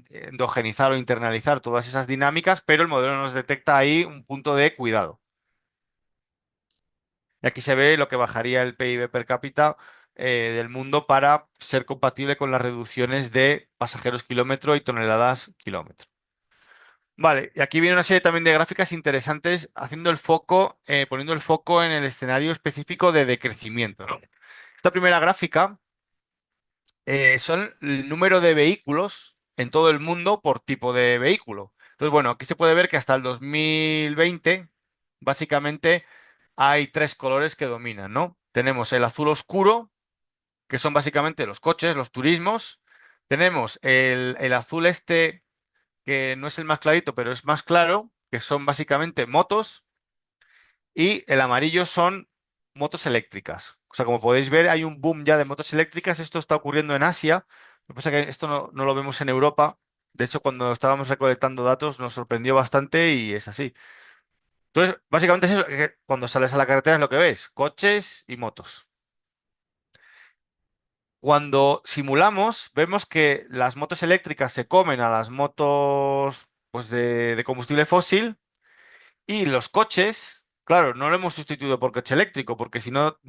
endogenizar o internalizar todas esas dinámicas, pero el modelo nos detecta ahí un punto de cuidado. Y aquí se ve lo que bajaría el PIB per cápita del mundo para ser compatible con las reducciones de pasajeros kilómetro y toneladas kilómetro. Vale, y aquí viene una serie también de gráficas interesantes haciendo el foco, poniendo el foco en el escenario específico de decrecimiento, ¿no? Esta primera gráfica son el número de vehículos en todo el mundo por tipo de vehículo. Entonces, bueno, aquí se puede ver que hasta el 2020, básicamente, hay tres colores que dominan, ¿no? Tenemos el azul oscuro, que son básicamente los coches, los turismos. Tenemos el azul este, que no es el más clarito, pero es más claro, que son básicamente motos. Y el amarillo son motos eléctricas. O sea, como podéis ver, hay un boom ya de motos eléctricas. Esto está ocurriendo en Asia. Lo que pasa es que esto no lo vemos en Europa. De hecho, cuando estábamos recolectando datos nos sorprendió bastante y es así. Entonces, básicamente es eso, que cuando sales a la carretera es lo que ves, coches y motos. Cuando simulamos, vemos que las motos eléctricas se comen a las motos pues, de combustible fósil. Y los coches, claro, no lo hemos sustituido por coche eléctrico, porque si no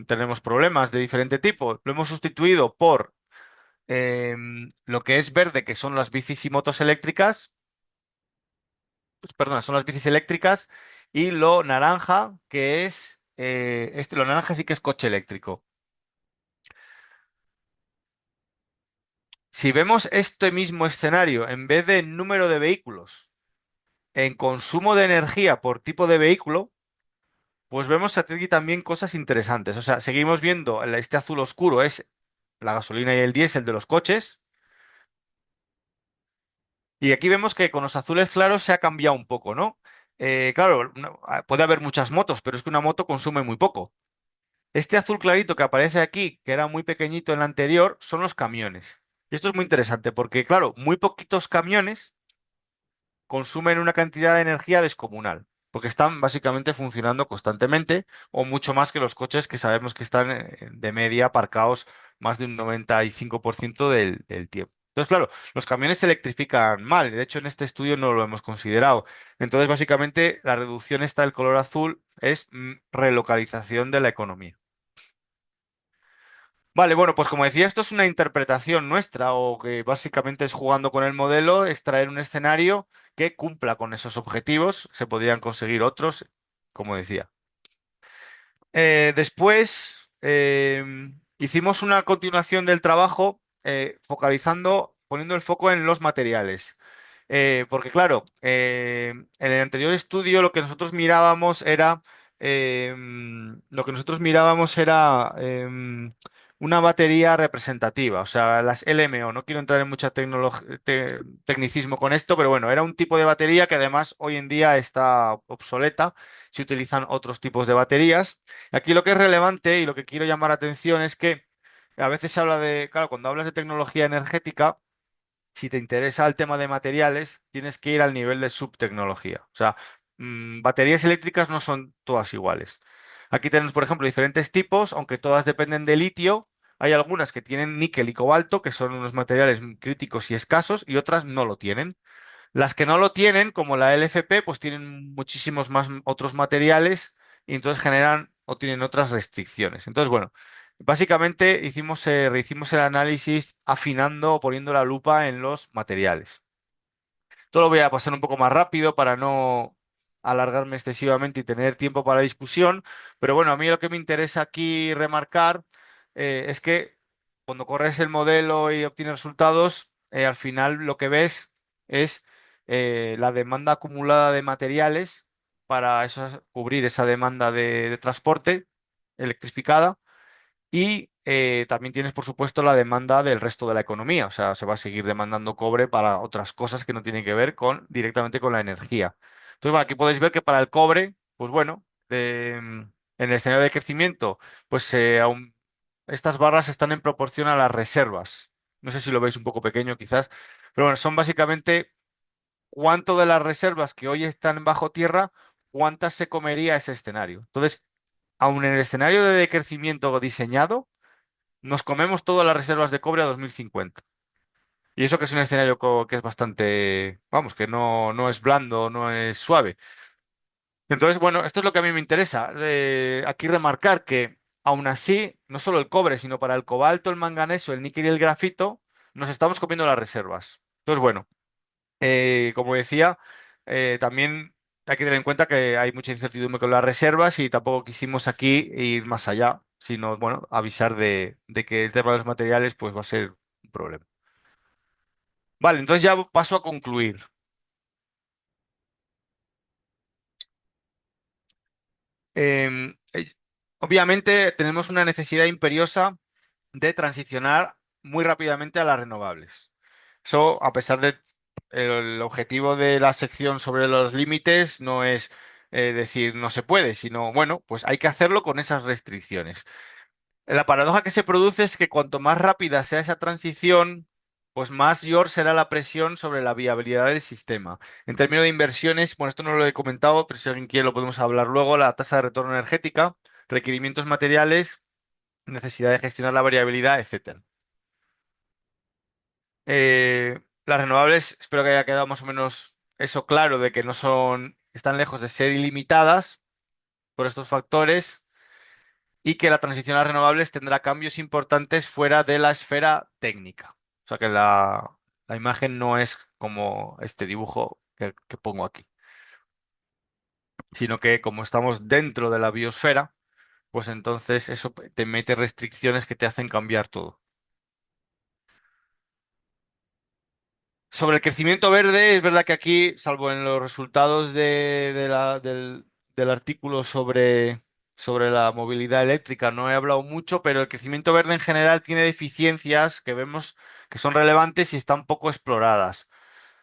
tenemos problemas de diferente tipo. Lo hemos sustituido por lo que es verde, que son las bicis y motos eléctricas, pues, perdona, son las bicis eléctricas, y lo naranja, que es, lo naranja sí que es coche eléctrico. Si vemos este mismo escenario, en vez de número de vehículos, en consumo de energía por tipo de vehículo, pues vemos aquí también cosas interesantes. O sea, seguimos viendo este azul oscuro es la gasolina y el diésel de los coches. Y aquí vemos que con los azules claros se ha cambiado un poco, ¿no? Claro, puede haber muchas motos, pero es que una moto consume muy poco. Este azul clarito que aparece aquí, que era muy pequeñito en la anterior, son los camiones. Y esto es muy interesante porque, claro, muy poquitos camiones consumen una cantidad de energía descomunal, porque están básicamente funcionando constantemente o mucho más que los coches que sabemos que están de media aparcados más de un 95% del tiempo. Entonces, claro, los camiones se electrifican mal, de hecho en este estudio no lo hemos considerado. Entonces, básicamente, la reducción esta del color azul es relocalización de la economía. Vale, bueno, pues como decía, esto es una interpretación nuestra o que básicamente es jugando con el modelo, extraer un escenario que cumpla con esos objetivos. Se podrían conseguir otros, como decía. Después hicimos una continuación del trabajo focalizando, poniendo el foco en los materiales. Porque claro, en el anterior estudio lo que nosotros mirábamos era una batería representativa, o sea, las LMO. No quiero entrar en mucha tecnicismo con esto, pero bueno, era un tipo de batería que además hoy en día está obsoleta. Se utilizan otros tipos de baterías. Aquí lo que es relevante y lo que quiero llamar atención es que a veces se habla de, claro, cuando hablas de tecnología energética, si te interesa el tema de materiales, tienes que ir al nivel de subtecnología. O sea, baterías eléctricas no son todas iguales. Aquí tenemos, por ejemplo, diferentes tipos, aunque todas dependen de litio. Hay algunas que tienen níquel y cobalto, que son unos materiales críticos y escasos, y otras no lo tienen. Las que no lo tienen, como la LFP, pues tienen muchísimos más otros materiales y entonces generan o tienen otras restricciones. Entonces, bueno, básicamente rehicimos el análisis afinando o poniendo la lupa en los materiales. Esto lo voy a pasar un poco más rápido para no alargarme excesivamente y tener tiempo para discusión, pero bueno, a mí lo que me interesa aquí remarcar es que cuando corres el modelo y obtienes resultados, al final lo que ves es la demanda acumulada de materiales para cubrir esa demanda de transporte electrificada y también tienes, por supuesto, la demanda del resto de la economía. O sea, se va a seguir demandando cobre para otras cosas que no tienen que ver directamente con la energía. Entonces, bueno, aquí podéis ver que para el cobre, pues bueno, en el escenario de crecimiento, pues estas barras están en proporción a las reservas. No sé si lo veis un poco pequeño, quizás, pero bueno, son básicamente cuánto de las reservas que hoy están bajo tierra cuántas se comería ese escenario. Entonces, aun en el escenario de decrecimiento diseñado, nos comemos todas las reservas de cobre a 2050. Y eso que es un escenario que es bastante, vamos, que no es blando, no es suave. Entonces, bueno, esto es lo que a mí me interesa. Aquí remarcar que, aún así, no solo el cobre, sino para el cobalto, el manganeso, el níquel y el grafito, nos estamos comiendo las reservas. Entonces, bueno, como decía, también hay que tener en cuenta que hay mucha incertidumbre con las reservas y tampoco quisimos aquí ir más allá, sino, bueno, avisar de que el tema de los materiales pues va a ser un problema. Vale, entonces ya paso a concluir. Obviamente tenemos una necesidad imperiosa de transicionar muy rápidamente a las renovables. Eso, a pesar de el objetivo de la sección sobre los límites, no es decir no se puede, sino bueno, pues hay que hacerlo con esas restricciones. La paradoja que se produce es que cuanto más rápida sea esa transición, pues mayor será la presión sobre la viabilidad del sistema. En términos de inversiones, bueno, esto no lo he comentado, pero si alguien quiere lo podemos hablar luego, la tasa de retorno energética, requerimientos materiales, necesidad de gestionar la variabilidad, etcétera. Las renovables, espero que haya quedado más o menos eso claro, de que no son, están lejos de ser ilimitadas por estos factores y que la transición a las renovables tendrá cambios importantes fuera de la esfera técnica. O sea que la imagen no es como este dibujo que pongo aquí, sino que como estamos dentro de la biosfera, pues entonces eso te mete restricciones que te hacen cambiar todo. Sobre el crecimiento verde, es verdad que aquí, salvo en los resultados del artículo sobre la movilidad eléctrica, no he hablado mucho, pero el crecimiento verde en general tiene deficiencias que vemos que son relevantes y están poco exploradas.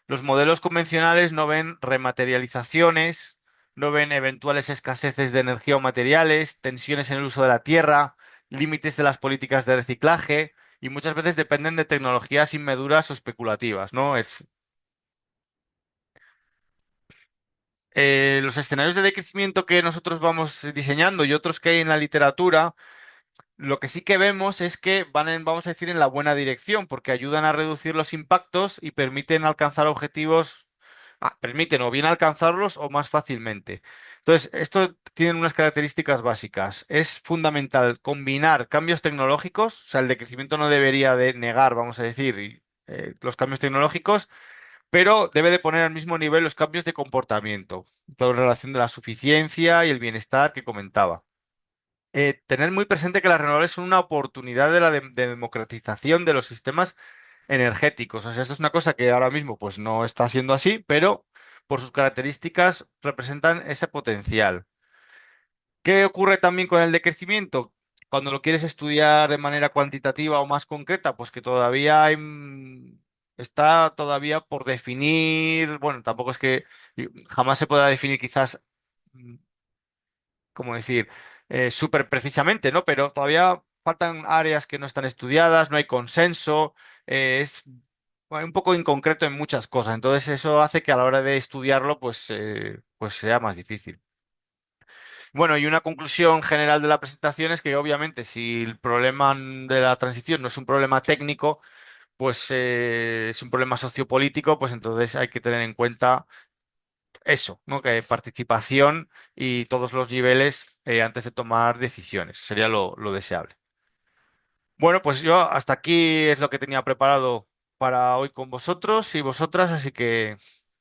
Los modelos convencionales no ven rematerializaciones, no ven eventuales escaseces de energía o materiales, tensiones en el uso de la tierra, límites de las políticas de reciclaje y muchas veces dependen de tecnologías inmaduras o especulativas, ¿no? Los escenarios de decrecimiento que nosotros vamos diseñando y otros que hay en la literatura, lo que sí que vemos es que vamos a decir, en la buena dirección, porque ayudan a reducir los impactos y permiten alcanzar objetivos, permiten o bien alcanzarlos o más fácilmente. Entonces, esto tiene unas características básicas. Es fundamental combinar cambios tecnológicos, o sea, el decrecimiento no debería de negar, vamos a decir, los cambios tecnológicos, pero debe de poner al mismo nivel los cambios de comportamiento, todo en relación de la suficiencia y el bienestar que comentaba. Tener muy presente que las renovables son una oportunidad de democratización de los sistemas energéticos. O sea, esto es una cosa que ahora mismo pues no está siendo así, pero por sus características representan ese potencial. ¿Qué ocurre también con el decrecimiento? Cuando lo quieres estudiar de manera cuantitativa o más concreta, pues que todavía está todavía por definir, bueno, tampoco es que jamás se podrá definir quizás, mm, ¿cómo decir? Súper precisamente, ¿no? Pero todavía faltan áreas que no están estudiadas, no hay consenso, es bueno, un poco inconcreto en muchas cosas. Entonces eso hace que a la hora de estudiarlo, pues sea más difícil. Bueno, y una conclusión general de la presentación es que obviamente si el problema de la transición no es un problema técnico, pues es un problema sociopolítico, pues entonces hay que tener en cuenta eso, ¿no? Que hay participación y todos los niveles antes de tomar decisiones. Sería lo deseable. Bueno, pues yo hasta aquí es lo que tenía preparado para hoy con vosotros y vosotras, así que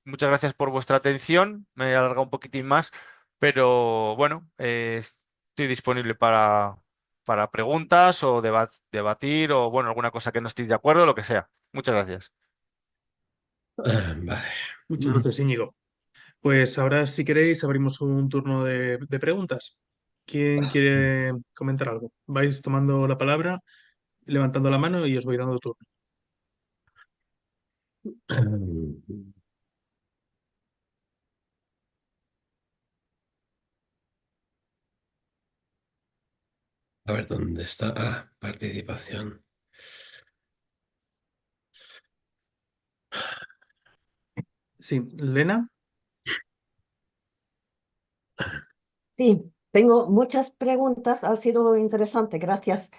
muchas gracias por vuestra atención. Me he alargado un poquitín más, pero bueno, estoy disponible para preguntas o debatir o bueno, alguna cosa que no estéis de acuerdo, lo que sea. Muchas gracias. Vale. Muchas gracias, Íñigo. Pues ahora, si queréis, abrimos un turno de preguntas. ¿Quién quiere comentar algo? Vais tomando la palabra, levantando la mano y os voy dando turno. A ver dónde está. Participación. Sí, Lena. Sí, tengo muchas preguntas. Ha sido interesante, gracias.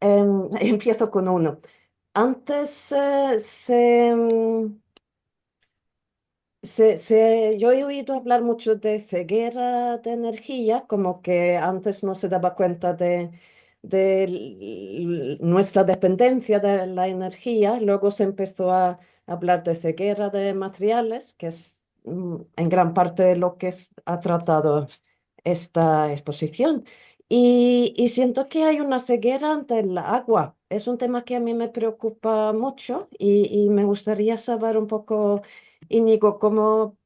Empiezo con uno. Antes yo he oído hablar mucho de ceguera de energía, como que antes no se daba cuenta de nuestra dependencia de la energía, luego se empezó a hablar de ceguera de materiales, que es en gran parte de lo que ha tratado esta exposición. Y siento que hay una ceguera ante el agua. Es un tema que a mí me preocupa mucho y me gustaría saber un poco. Íñigo, ¿cómo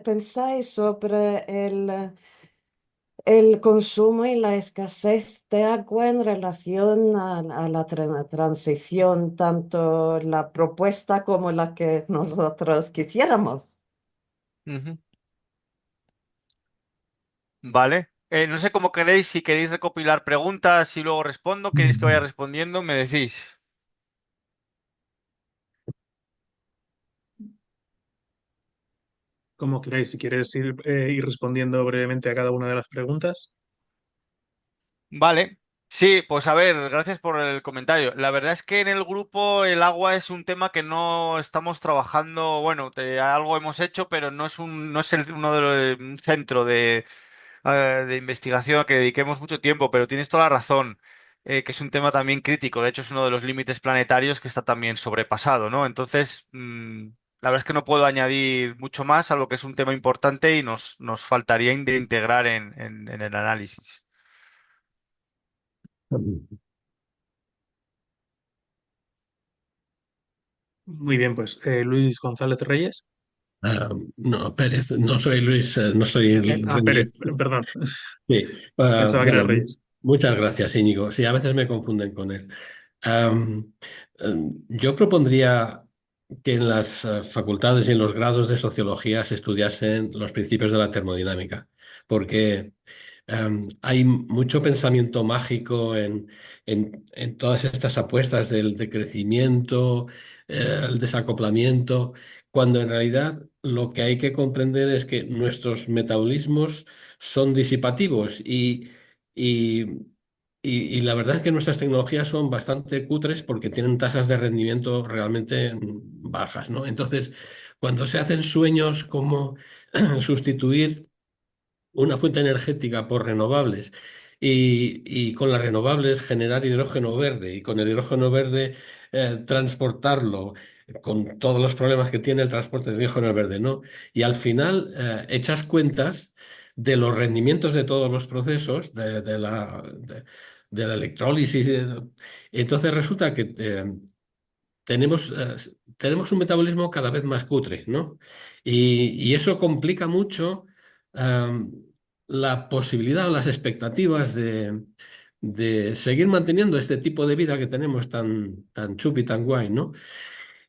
pensáis sobre el consumo y la escasez de agua en relación a la transición, tanto la propuesta como la que nosotros quisiéramos? Ujú. Vale. No sé cómo queréis, si queréis recopilar preguntas y luego respondo, queréis que vaya Mm. respondiendo, me decís. Como queráis, si quieres ir respondiendo brevemente a cada una de las preguntas. Vale. Sí, pues a ver, gracias por el comentario. La verdad es que en el grupo el agua es un tema que no estamos trabajando, bueno, algo hemos hecho, pero no es uno de un centro de investigación que dediquemos mucho tiempo, pero tienes toda la razón, que es un tema también crítico. De hecho, es uno de los límites planetarios que está también sobrepasado, ¿no? Entonces, la verdad es que no puedo añadir mucho más a lo que es un tema importante y nos faltaría de integrar en el análisis. Muy bien, pues Luis González Reyes. Ah, no, Pérez, no soy Luis, no soy el Pérez, Reyes. perdón, Sí, pensaba que era bueno, Reyes. muchas gracias, Íñigo. Sí, a veces me confunden con él. Am, yo propondría que en las facultades y en los grados de sociología se estudiasen los principios de la termodinámica, porque hay mucho pensamiento mágico en todas estas apuestas del decrecimiento, el desacoplamiento, cuando en realidad lo que hay que comprender es que nuestros metabolismos son disipativos y, y la verdad es que nuestras tecnologías son bastante cutres porque tienen tasas de rendimiento realmente bajas, ¿no? Entonces, cuando se hacen sueños como sustituir una fuente energética por renovables y con las renovables generar hidrógeno verde y con el hidrógeno verde transportarlo con todos los problemas que tiene el transporte de hidrógeno verde, ¿no? Y al final echas cuentas de los rendimientos de todos los procesos, de la electrólisis. Entonces resulta que tenemos un metabolismo cada vez más cutre, ¿no? Y eso complica mucho am, la posibilidad o las expectativas de seguir manteniendo este tipo de vida que tenemos tan chupi, tan guay, ¿no?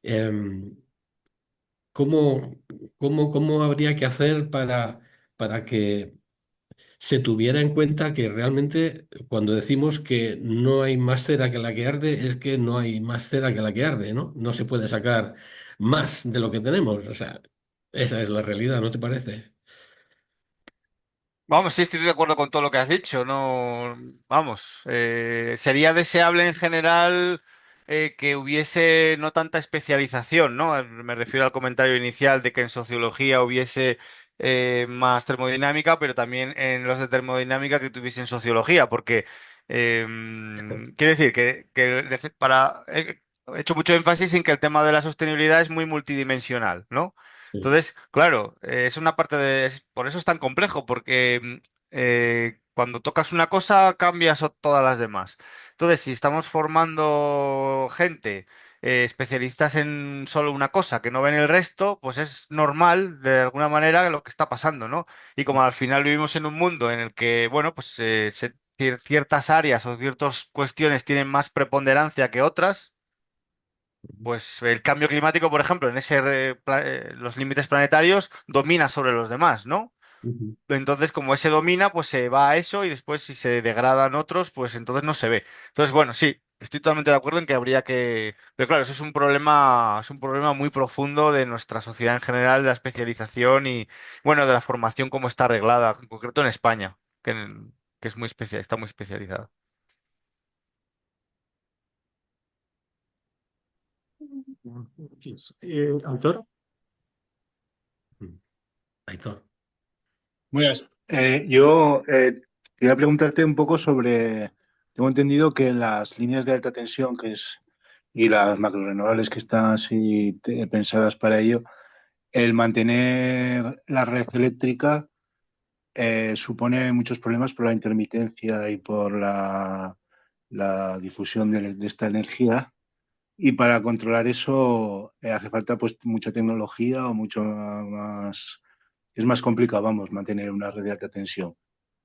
Em, ¿cómo, cómo habría que hacer para que se tuviera en cuenta que realmente cuando decimos que no hay más cera que la que arde, es que no hay más cera que la que arde, ¿no? No se puede sacar más de lo que tenemos. O sea, esa es la realidad, ¿no te parece? Vamos, sí, estoy de acuerdo con todo lo que has dicho. No, vamos, sería deseable en general que hubiese no tanta especialización, ¿no? Me refiero al comentario inicial de que en sociología hubiese más termodinámica, pero también en los de termodinámica que tuviesen sociología, porque quiero decir he hecho mucho énfasis en que el tema de la sostenibilidad es muy multidimensional, ¿no? Sí. Entonces, claro, es una parte por eso es tan complejo, porque cuando tocas una cosa cambias todas las demás. Entonces, si estamos formando gente, especialistas en solo una cosa, que no ven el resto, pues es normal, de alguna manera, lo que está pasando, ¿no? Y como al final vivimos en un mundo en el que, bueno, pues ciertas áreas o ciertas cuestiones tienen más preponderancia que otras, pues el cambio climático, por ejemplo, en los límites planetarios domina sobre los demás, ¿no? Ujú. Entonces, como ese domina, pues se va a eso y después si se degradan otros, pues entonces no se ve. Entonces, bueno, sí, Estoy totalmente de acuerdo en que habría que... Pero claro, eso es un problema muy profundo de nuestra sociedad en general, de la especialización y, bueno, de la formación como está arreglada, en concreto en España, que es muy está muy especializada. Gracias. Autor. Mm. Aitor. Buenas. Yo quería preguntarte un poco sobre, tengo entendido que las líneas de alta tensión y las macrorenovables que están así pensadas para ello, el mantener la red eléctrica supone muchos problemas por la intermitencia y por la difusión de esta energía. Y para controlar eso hace falta pues mucha tecnología o mucho más, es más complicado, vamos, mantener una red de alta tensión.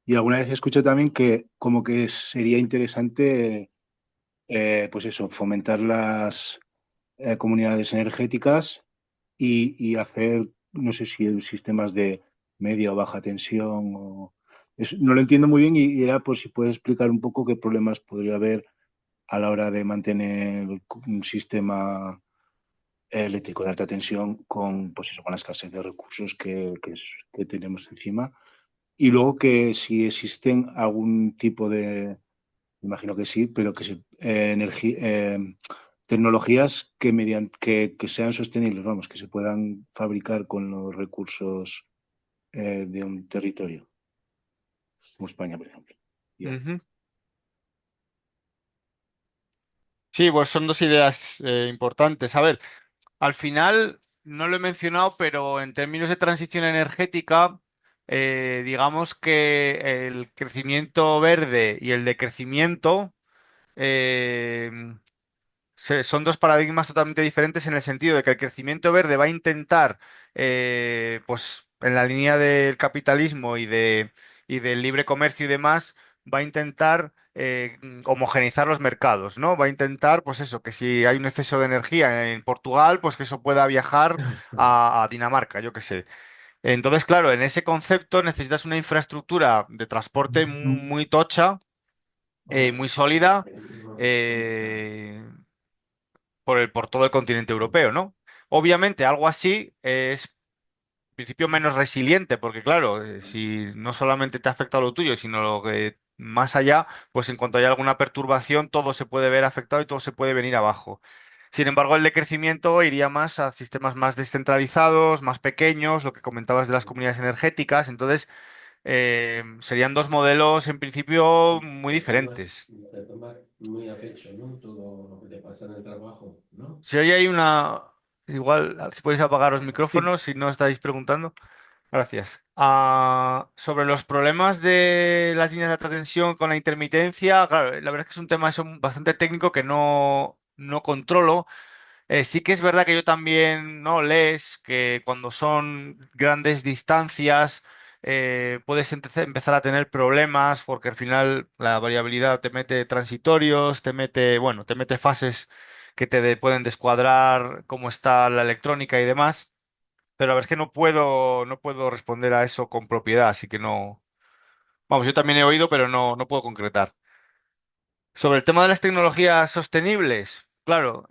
Y alguna vez escuché también que como que sería interesante, pues eso, fomentar las comunidades energéticas y hacer, no sé si sistemas de media o baja tensión. No lo entiendo muy bien y era por si puedes explicar un poco qué problemas podría haber a la hora de mantener un sistema eléctrico de alta tensión con, pues eso, con la escasez de recursos que tenemos encima. Y luego que si existen algún tipo de, imagino que sí, pero que tecnologías que sean sostenibles, vamos, que se puedan fabricar con los recursos de un territorio, como España, por ejemplo. Ya. Ujú. Sí, pues son dos ideas importantes. A ver, al final, no lo he mencionado, pero en términos de transición energética, digamos que el crecimiento verde y el decrecimiento eh, son dos paradigmas totalmente diferentes en el sentido de que el crecimiento verde va a intentar, pues en la línea del capitalismo y del libre comercio y demás, va a intentar homogeneizar los mercados, ¿no? Va a intentar, pues eso, que si hay un exceso de energía en Portugal, pues que eso pueda viajar a Dinamarca, yo qué sé. Entonces, claro, en ese concepto necesitas una infraestructura de transporte muy tocha, muy sólida. eh, por todo el continente europeo, ¿no? Obviamente, algo así es, en principio, menos resiliente, porque claro, si no solamente te afecta a lo tuyo, sino lo que más allá, pues en cuanto haya alguna perturbación, todo se puede ver afectado y todo se puede venir abajo. Sin embargo, el decrecimiento iría más a sistemas más descentralizados, más pequeños, lo que comentabas de las comunidades energéticas. Entonces, serían dos modelos en principio muy diferentes. Te tomas muy a pecho, ¿no? Todo lo que te pasa en el trabajo, ¿no? Si hoy hay una... Igual, si podéis apagar los Sí. micrófonos si no estáis preguntando. Gracias. Sobre los problemas de las líneas de alta tensión con la intermitencia, claro, la verdad es que es un tema eso bastante técnico que no controlo. Sí que es verdad que yo también, ¿no? Lees que cuando son grandes distancias puedes empezar a tener problemas porque al final la variabilidad te mete transitorios, te mete, bueno, te mete fases que pueden descuadrar cómo está la electrónica y demás. Pero la verdad es que no puedo responder a eso con propiedad, así que no. Vamos, yo también he oído, pero no puedo concretar. Sobre el tema de las tecnologías sostenibles, claro,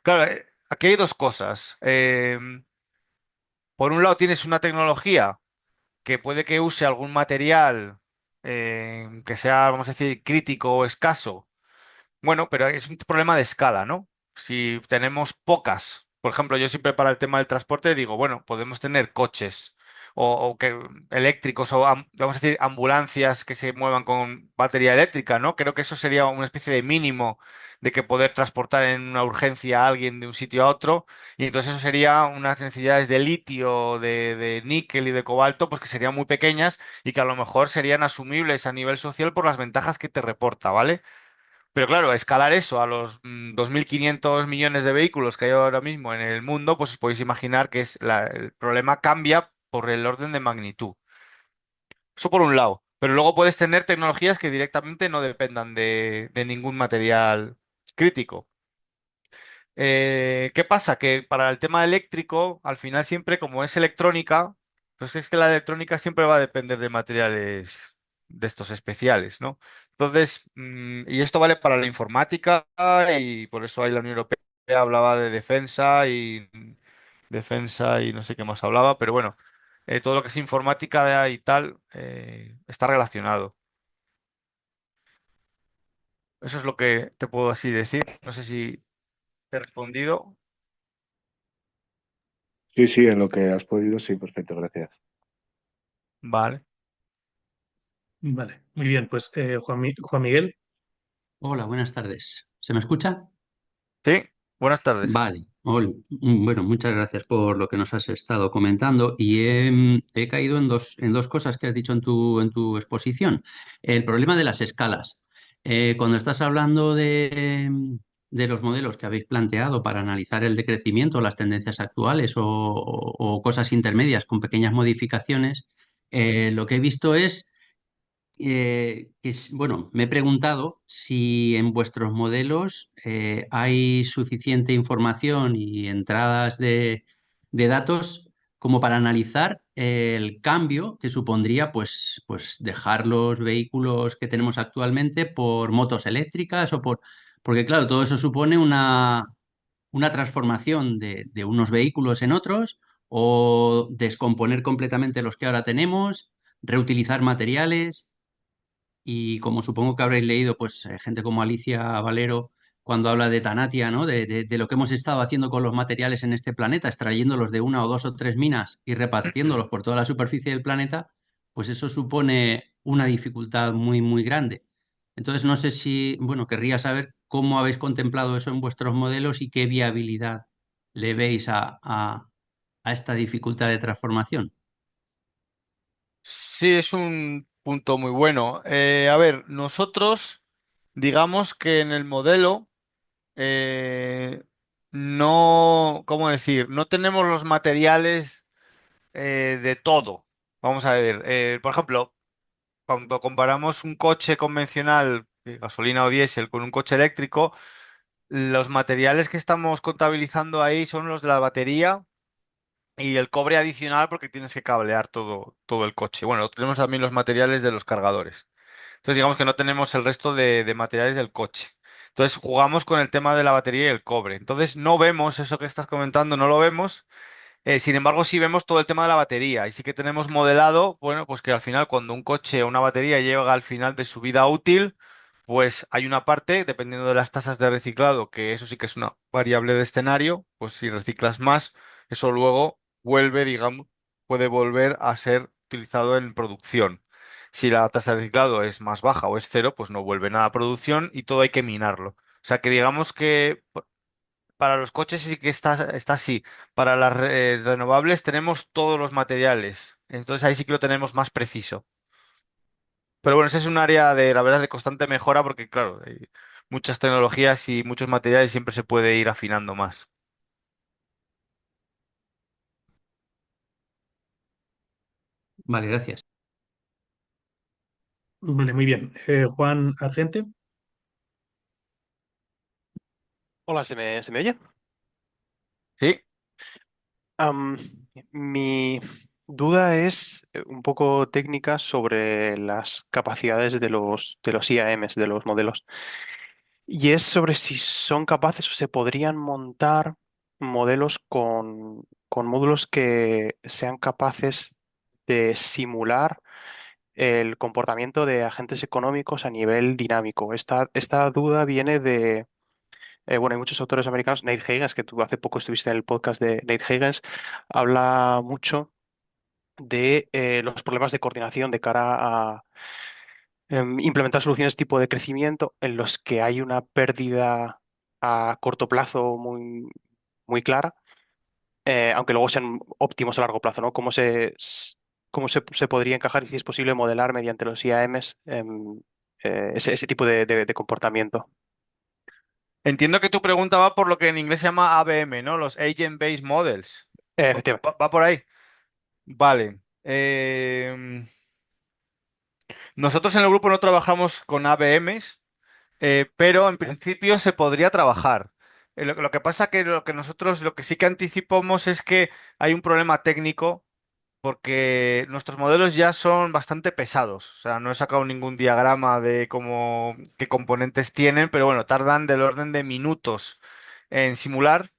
claro, aquí hay dos cosas. Por un lado tienes una tecnología que puede que use algún material que sea, vamos a decir, crítico o escaso. Bueno, pero es un problema de escala, ¿no? Si tenemos pocas, por ejemplo, yo siempre para el tema del transporte digo, bueno, podemos tener coches o que eléctricos o vamos a decir ambulancias que se muevan con batería eléctrica, ¿no? Creo que eso sería una especie de mínimo de que poder transportar en una urgencia a alguien de un sitio a otro y entonces eso sería unas necesidades de litio, de níquel y de cobalto, pues que serían muy pequeñas y que a lo mejor serían asumibles a nivel social por las ventajas que te reporta, ¿vale? Pero claro, escalar eso a los 2.500 millones de vehículos que hay ahora mismo en el mundo, pues os podéis imaginar que el problema cambia por el orden de magnitud. Eso por un lado. Pero luego puedes tener tecnologías que directamente no dependan de ningún material crítico. ¿Qué pasa? Que para el tema eléctrico, al final siempre, como es electrónica, pues es que la electrónica siempre va a depender de materiales de estos especiales, ¿no? Entonces, y esto vale para la informática y por eso ahí la Unión Europea hablaba de defensa y no sé qué más hablaba, pero bueno, todo lo que es informática y tal está relacionado. Eso es lo que te puedo así decir. No sé si te he respondido. Sí, sí, en lo que has podido, sí, perfecto, gracias. Vale. Vale, muy bien. Pues Juan Miguel. Hola, buenas tardes. ¿Se me escucha? Sí, buenas tardes. Vale. Bueno, muchas gracias por lo que nos has estado comentando y he caído en dos cosas que has dicho en tu exposición. El problema de las escalas. Cuando estás hablando de los modelos que habéis planteado para analizar el decrecimiento, las tendencias actuales o cosas intermedias con pequeñas modificaciones, lo que he visto es bueno, me he preguntado si en vuestros modelos hay suficiente información y entradas de datos como para analizar el cambio que supondría pues dejar los vehículos que tenemos actualmente por motos eléctricas porque claro, todo eso supone una transformación de unos vehículos en otros o descomponer completamente los que ahora tenemos, reutilizar materiales. Y como supongo que habréis leído, pues gente como Alicia Valero, cuando habla de Tanatia, ¿no? De lo que hemos estado haciendo con los materiales en este planeta, extrayéndolos de una o dos o tres minas y repartiéndolos por toda la superficie del planeta, pues eso supone una dificultad muy, muy grande. Entonces, no sé si, bueno, querría saber cómo habéis contemplado eso en vuestros modelos y qué viabilidad le veis a esta dificultad de transformación. Sí, es un punto muy bueno. A ver, nosotros, digamos que en el modelo eh, no, ¿cómo decir? No tenemos los materiales de todo. Vamos a ver, por ejemplo, cuando comparamos un coche convencional, gasolina o diésel, con un coche eléctrico, los materiales que estamos contabilizando ahí son los de la batería y el cobre adicional porque tienes que cablear todo el coche. Bueno, tenemos también los materiales de los cargadores. Entonces digamos que no tenemos el resto de materiales del coche. Entonces jugamos con el tema de la batería y el cobre. Entonces no vemos eso que estás comentando, no lo vemos. Sin embargo, sí vemos todo el tema de la batería y sí que tenemos modelado, bueno, pues que al final cuando un coche o una batería llega al final de su vida útil, pues hay una parte, dependiendo de las tasas de reciclado, que eso sí que es una variable de escenario, pues si reciclas más, eso luego vuelve, digamos, puede volver a ser utilizado en producción. Si la tasa de reciclado es más baja o es cero, pues no vuelve nada a producción y todo hay que minarlo. O sea que digamos que para los coches sí que está así. Para las renovables tenemos todos los materiales. Entonces ahí sí que lo tenemos más preciso. Pero bueno, ese es un área de, la verdad, de constante mejora porque, claro, hay muchas tecnologías y muchos materiales siempre se puede ir afinando más. Vale, gracias. Vale, muy bien. Juan Argente. Hola, se me oye? Sí, Am, Mi duda es un poco técnica sobre las capacidades de los IAMs, de los modelos. Y es sobre si son capaces o se podrían montar modelos con módulos que sean capaces de simular el comportamiento de agentes económicos a nivel dinámico. Esta duda viene de bueno, hay muchos autores americanos. Nate Higgins, que tú hace poco estuviste en el podcast de Nate Higgins, habla mucho de los problemas de coordinación de cara a implementar soluciones tipo de crecimiento en los que hay una pérdida a corto plazo muy clara, aunque luego sean óptimos a largo plazo, ¿no? ¿Cómo se podría encajar y si es posible modelar mediante los IAMs ese tipo de comportamiento? entiendo que tu pregunta va por lo que en inglés se llama ABM, ¿no? Los Agent Based Models. ¿Va, Efectivamente. va por ahí? Vale. Nosotros en el grupo no trabajamos con ABMs. Pero en principio se podría trabajar. Lo que pasa que lo que nosotros lo que sí que anticipamos es que hay un problema técnico porque nuestros modelos ya son bastante pesados. O sea, no he sacado ningún diagrama de cómo, qué componentes tienen, pero bueno, tardan del orden de minutos en simular.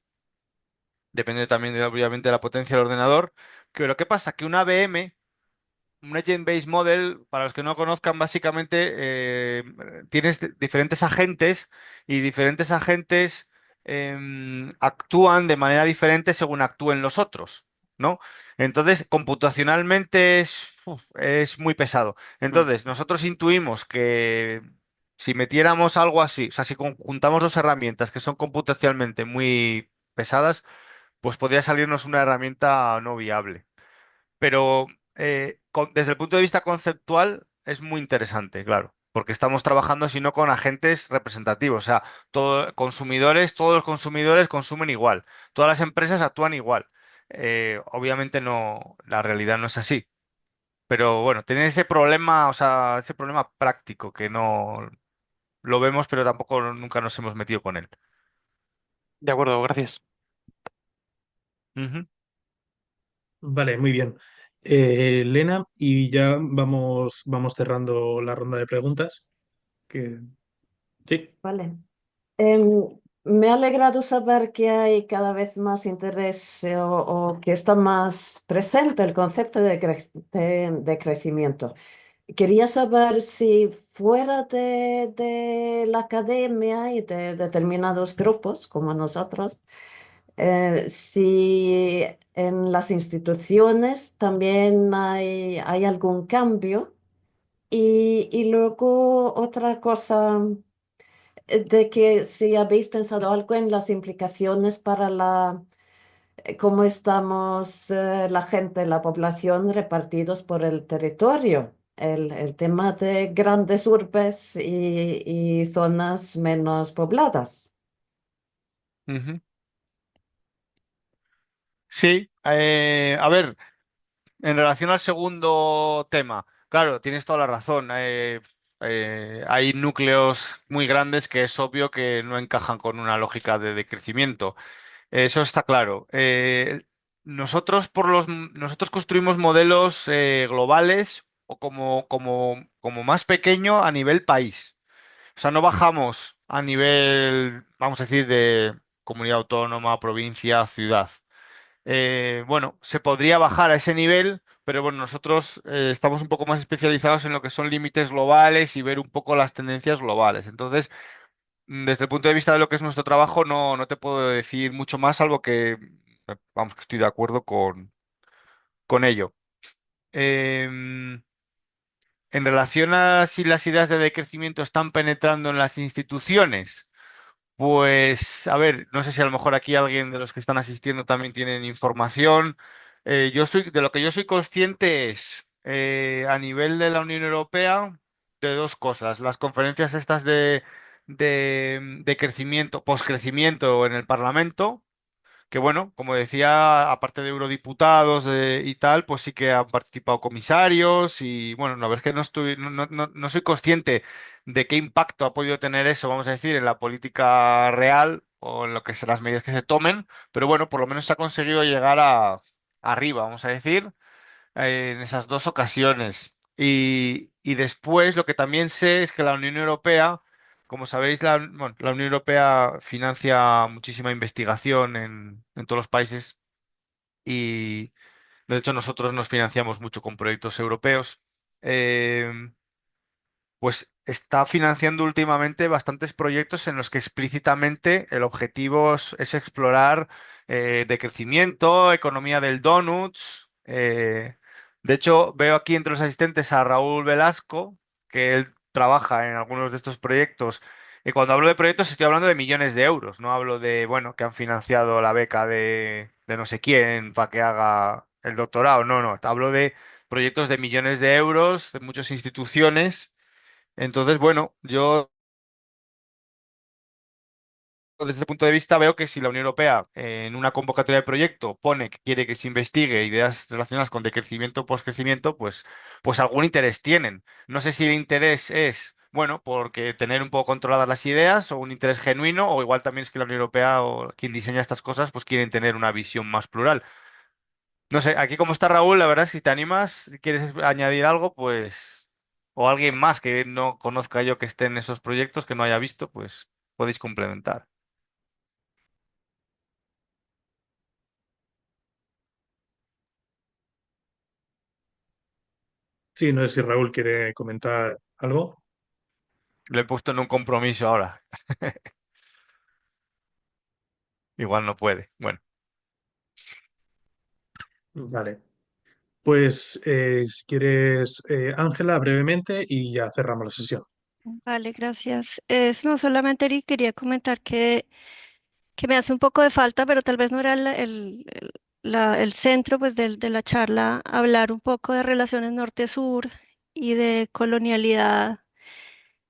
Depende también, obviamente, de la potencia del ordenador. Que lo que pasa que una VM, un Agent-Based Model, para los que no conozcan, básicamente tienes diferentes agentes y diferentes agentes actúan de manera diferente según actúen los otros, ¿no? Entonces, computacionalmente es muy pesado. Mm. Entonces, nosotros intuimos que si metiéramos algo así, o sea, si conjuntamos dos herramientas que son computacionalmente muy pesadas, pues podría salirnos una herramienta no viable. Pero desde el punto de vista conceptual es muy interesante, claro, porque estamos trabajando si no con agentes representativos, o sea, todos los consumidores consumen igual, todas las empresas actúan igual. Obviamente no, la realidad no es así, pero bueno, tiene ese problema, o sea, ese problema práctico que no lo vemos, pero tampoco nunca nos hemos metido con él. De acuerdo, gracias. Ujú. Vale, muy bien. Lena, y ya vamos cerrando la ronda de preguntas. Que... Sí, Vale. Me ha alegrado saber que hay cada vez más interés o que está más presente el concepto de crecimiento. Quería saber si fuera de la academia y de determinados grupos como nosotros, si en las instituciones también hay algún cambio. Y luego otra cosa, de que si habéis pensado algo en las implicaciones para cómo estamos la gente, la población repartidos por el territorio. El tema de grandes urbes y zonas menos pobladas. Ujú. Sí, a ver. En relación al segundo tema, claro, tienes toda la razón. Hay núcleos muy grandes que es obvio que no encajan con una lógica de crecimiento. Eso está claro. Nosotros construimos modelos globales o como más pequeño a nivel país. O sea, no bajamos a nivel, vamos a decir, de comunidad autónoma, provincia, ciudad. Bueno, se podría bajar a ese nivel, pero bueno, nosotros estamos un poco más especializados en lo que son límites globales y ver un poco las tendencias globales. Entonces, desde el punto de vista de lo que es nuestro trabajo, no te puedo decir mucho más, salvo que, vamos, que estoy de acuerdo con ello. Em, en relación a si las ideas de decrecimiento están penetrando en las instituciones. Pues, a ver, no sé si a lo mejor aquí alguien de los que están asistiendo también tienen información. De lo que yo soy consciente es, a nivel de la Unión Europea, de dos cosas. Las conferencias estas de crecimiento, poscrecimiento en el Parlamento, que bueno, como decía, aparte de eurodiputados y tal, pues sí que han participado comisarios y bueno, la verdad es que no soy consciente de qué impacto ha podido tener eso, vamos a decir, en la política real o en lo que son las medidas que se tomen, pero bueno, por lo menos se ha conseguido llegar arriba, vamos a decir, en esas dos ocasiones. Y después lo que también sé es que la Unión Europea, como sabéis, bueno, la Unión Europea financia muchísima investigación en todos los países y de hecho nosotros nos financiamos mucho con proyectos europeos. Em, pues está financiando últimamente bastantes proyectos en los que explícitamente el objetivo es explorar decrecimiento, economía del donuts. De hecho, veo aquí entre los asistentes a Raúl Velasco, que él trabaja en algunos de estos proyectos. Y cuando hablo de proyectos estoy hablando de millones de euros, no hablo de, bueno, que han financiado la beca de no sé quién para que haga el doctorado. No, hablo de proyectos de millones de euros, de muchas instituciones. Entonces, bueno, yo desde ese punto de vista veo que si la Unión Europea en una convocatoria de proyecto pone que quiere que se investigue ideas relacionadas con decrecimiento o poscrecimiento, pues algún interés tienen. No sé si el interés es, bueno, porque tener un poco controladas las ideas o un interés genuino, o igual también es que la Unión Europea o quien diseña estas cosas pues quieren tener una visión más plural. No sé, aquí como está Raúl, la verdad, si te animas, si quieres añadir algo, pues, o alguien más que no conozca yo que esté en esos proyectos, que no haya visto, pues podéis complementar. Sí, no sé si Raúl quiere comentar algo. Lo he puesto en un compromiso ahora. Igual no puede. Bueno, Vale. Pues si quieres, Ángela, brevemente y ya cerramos la sesión. Vale, gracias. No, solamente quería comentar que me hace un poco de falta, pero tal vez no era el centro pues, de la charla, hablar un poco de relaciones norte-sur y de colonialidad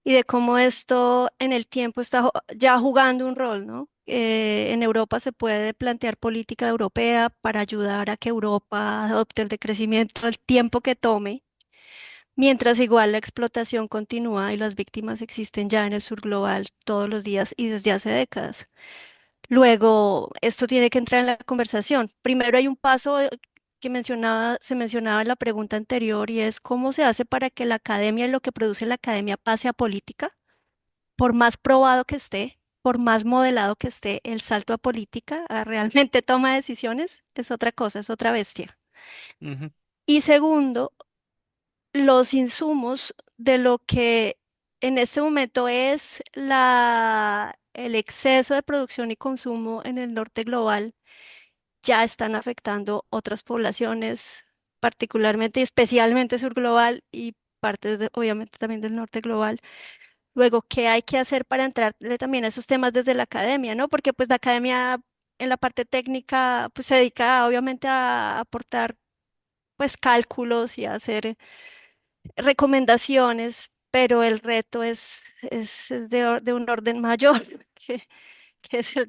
y de cómo esto en el tiempo está ya jugando un rol, ¿no? En Europa se puede plantear política europea para ayudar a que Europa adopte el decrecimiento el tiempo que tome. Mientras igual la explotación continúa y las víctimas existen ya en el sur global todos los días y desde hace décadas. Luego, esto tiene que entrar en la conversación. Primero hay un paso que se mencionaba en la pregunta anterior y es cómo se hace para que la academia y lo que produce la academia pase a política, por más probado que esté, por más modelado que esté, el salto a política, a realmente toma de decisiones, es otra cosa, es otra bestia. ujú, Y segundo, los insumos de lo que en este momento es el exceso de producción y consumo en el norte global ya están afectando otras poblaciones, particularmente y especialmente sur global y partes obviamente también del norte global. Luego, ¿qué hay que hacer para entrarle también a esos temas desde la academia, ¿no? Porque pues la academia en la parte técnica pues se dedica obviamente a aportar pues cálculos y a hacer recomendaciones, pero el reto es de un orden mayor, que, que es el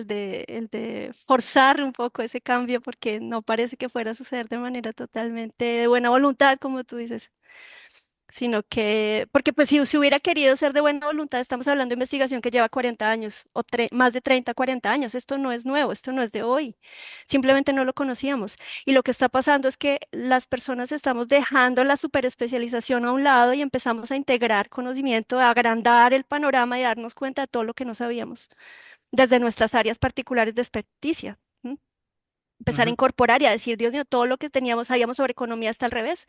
de forzar un poco ese cambio, porque no parece que fuera a suceder de manera totalmente de buena voluntad, como tú dices, sino que, porque pues si se hubiera querido ser de buena voluntad, estamos hablando de investigación que lleva 40 años o más de 30 40 años. Esto no es nuevo, esto no es de hoy. Simplemente no lo conocíamos. Y lo que está pasando es que las personas estamos dejando la superespecialización a un lado y empezamos a integrar conocimiento, a agrandar el panorama y darnos cuenta de todo lo que no sabíamos desde nuestras áreas particulares de experticia. Empezar a ujú. incorporar y a decir, Dios mío, todo lo que teníamos, sabíamos sobre economía está al revés,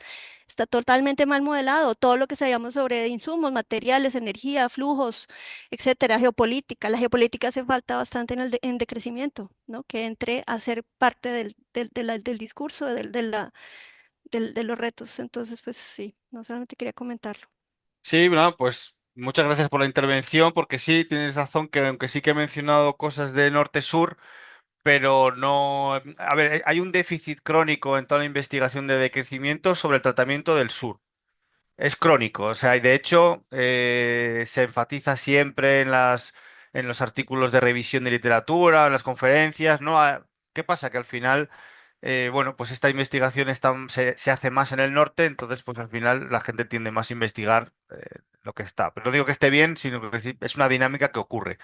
está totalmente mal modelado, todo lo que sabíamos sobre insumos, materiales, energía, flujos, etcétera, geopolítica, la geopolítica hace falta bastante en decrecimiento, ¿no? Que entre a ser parte del discurso, de los retos. Entonces, pues sí, no solamente quería comentarlo. Sí, bueno, pues muchas gracias por la intervención, porque sí, tienes razón que aunque sí que he mencionado cosas de norte-sur, pero no, a ver, hay un déficit crónico en toda la investigación de decrecimiento sobre el tratamiento del sur. Es crónico, o sea, y de hecho se enfatiza siempre en los artículos de revisión de literatura, en las conferencias, ¿no? ¿Qué pasa? Que al final, bueno, pues esta investigación se hace más en el norte, entonces pues al final la gente tiende más a investigar lo que está. Pero no digo que esté bien, sino que sí, es una dinámica que ocurre.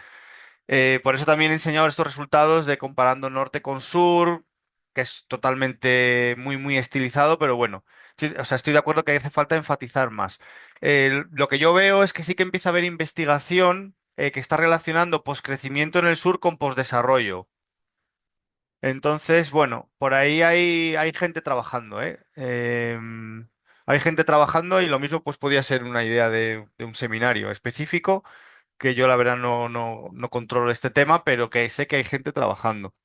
Por eso también he enseñado estos resultados de comparando norte con sur, que es totalmente muy estilizado, pero bueno, sí, o sea, estoy de acuerdo que hace falta enfatizar más. Lo que yo veo es que sí que empieza a haber investigación que está relacionando poscrecimiento en el sur con posdesarrollo. Entonces, bueno, por ahí hay gente trabajando, ¿eh? Hay gente trabajando y lo mismo pues podía ser una idea de un seminario específico que yo la verdad no controlo este tema, pero que sé que hay gente trabajando.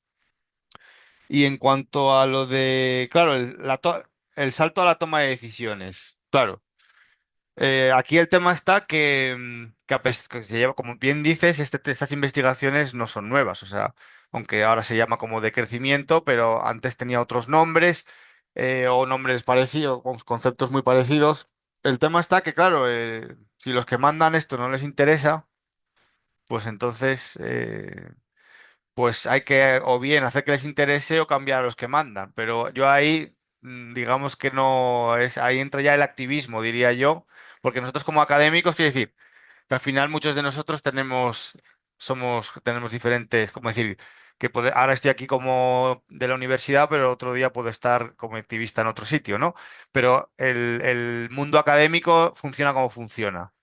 Y en cuanto a lo de, claro, el salto a la toma de decisiones, claro. Aquí el tema está que se lleva, como bien dices, estas investigaciones no son nuevas, o sea, aunque ahora se llama como de crecimiento, pero antes tenía otros nombres o nombres parecidos, con conceptos muy parecidos. El tema está que, claro, si los que mandan esto no les interesa, pues entonces pues hay que o bien hacer que les interese o cambiar a los que mandan. Pero yo ahí, digamos que no es, ahí entra ya el activismo, diría yo, porque nosotros como académicos, quiero decir, que al final muchos de nosotros tenemos diferentes, ¿cómo decir? ahora estoy aquí como de la universidad, pero otro día puedo estar como activista en otro sitio, ¿no? Pero el mundo académico funciona como funciona.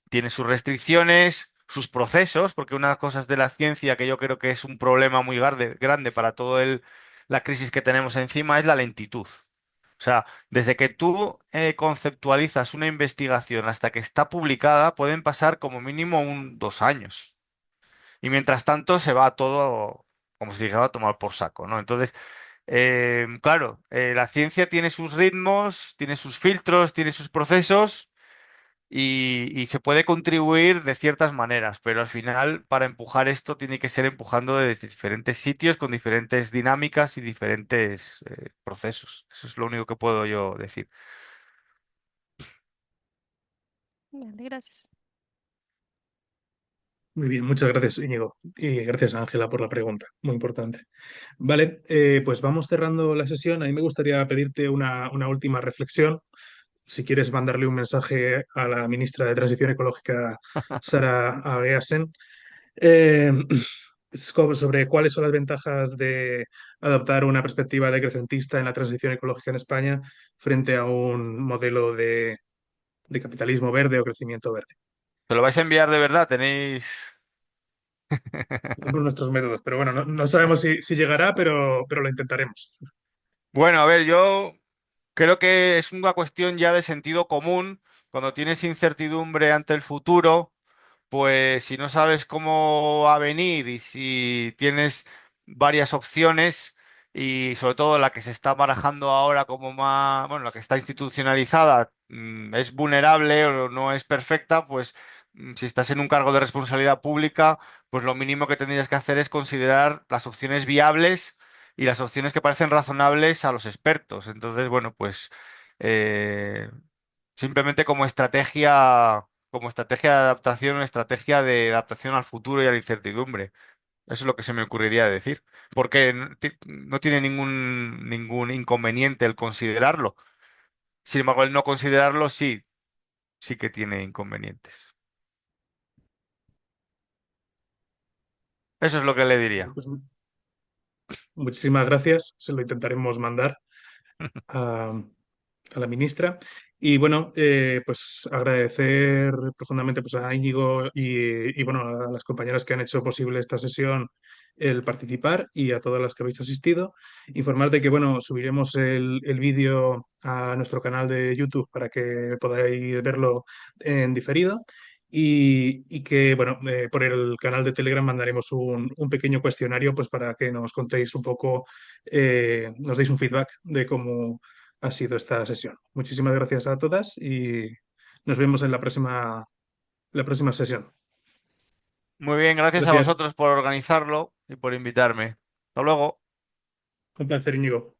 Tiene sus restricciones, sus procesos, porque una de las cosas de la ciencia que yo creo que es un problema muy grande para todo la crisis que tenemos encima es la lentitud. O sea, desde que tú conceptualizas una investigación hasta que está publicada, pueden pasar como mínimo 2 años. Y mientras tanto se va todo como si dijera a tomar por saco, ¿no? Entonces, claro, la ciencia tiene sus ritmos, tiene sus filtros, tiene sus procesos y se puede contribuir de ciertas maneras, pero al final para empujar esto tiene que ser empujando de diferentes sitios con diferentes dinámicas y diferentes procesos. Eso es lo único que puedo yo decir. Vale, gracias. Muy bien, muchas gracias, Íñigo. Y gracias, Ángela, por la pregunta. Muy importante. Vale, pues vamos cerrando la sesión. A mí me gustaría pedirte una última reflexión. Si quieres mandarle un mensaje a la ministra de Transición Ecológica, Sara Ageasen, eh, sobre cuáles son las ventajas de adoptar una perspectiva decrecentista en la transición ecológica en España frente a un modelo de capitalismo verde o crecimiento verde. ¿Se lo vais a enviar de verdad? Tenéis... Tenemos nuestros métodos, pero bueno, no sabemos si llegará, pero lo intentaremos. Bueno, a ver, yo creo que es una cuestión ya de sentido común. Cuando tienes incertidumbre ante el futuro, pues si no sabes cómo va a venir y si tienes varias opciones y sobre todo la que se está barajando ahora como más, bueno, la que está institucionalizada, es vulnerable o no es perfecta, pues si estás en un cargo de responsabilidad pública, pues lo mínimo que tendrías que hacer es considerar las opciones viables y las opciones que parecen razonables a los expertos. Entonces, bueno, pues eh, simplemente como estrategia de adaptación, estrategia de adaptación al futuro y a la incertidumbre. Eso es lo que se me ocurriría decir. Porque no tiene ningún inconveniente el considerarlo. Sin embargo, el no considerarlo sí que tiene inconvenientes. Eso es lo que le diría. Pues muchísimas gracias, se lo intentaremos mandar a la ministra. Y bueno, pues agradecer profundamente pues, a Íñigo bueno, a las compañeras que han hecho posible esta sesión el participar y a todas las que habéis asistido. Informarte que bueno, subiremos el vídeo a nuestro canal de YouTube para que podáis verlo en diferido. Y que, bueno, por el canal de Telegram mandaremos un pequeño cuestionario pues para que nos contéis un poco, nos deis un feedback de cómo ha sido esta sesión. Muchísimas gracias a todas y nos vemos en la próxima sesión. Muy bien, gracias a Gracias. vosotros por organizarlo y por invitarme. Hasta luego. Un placer, Íñigo.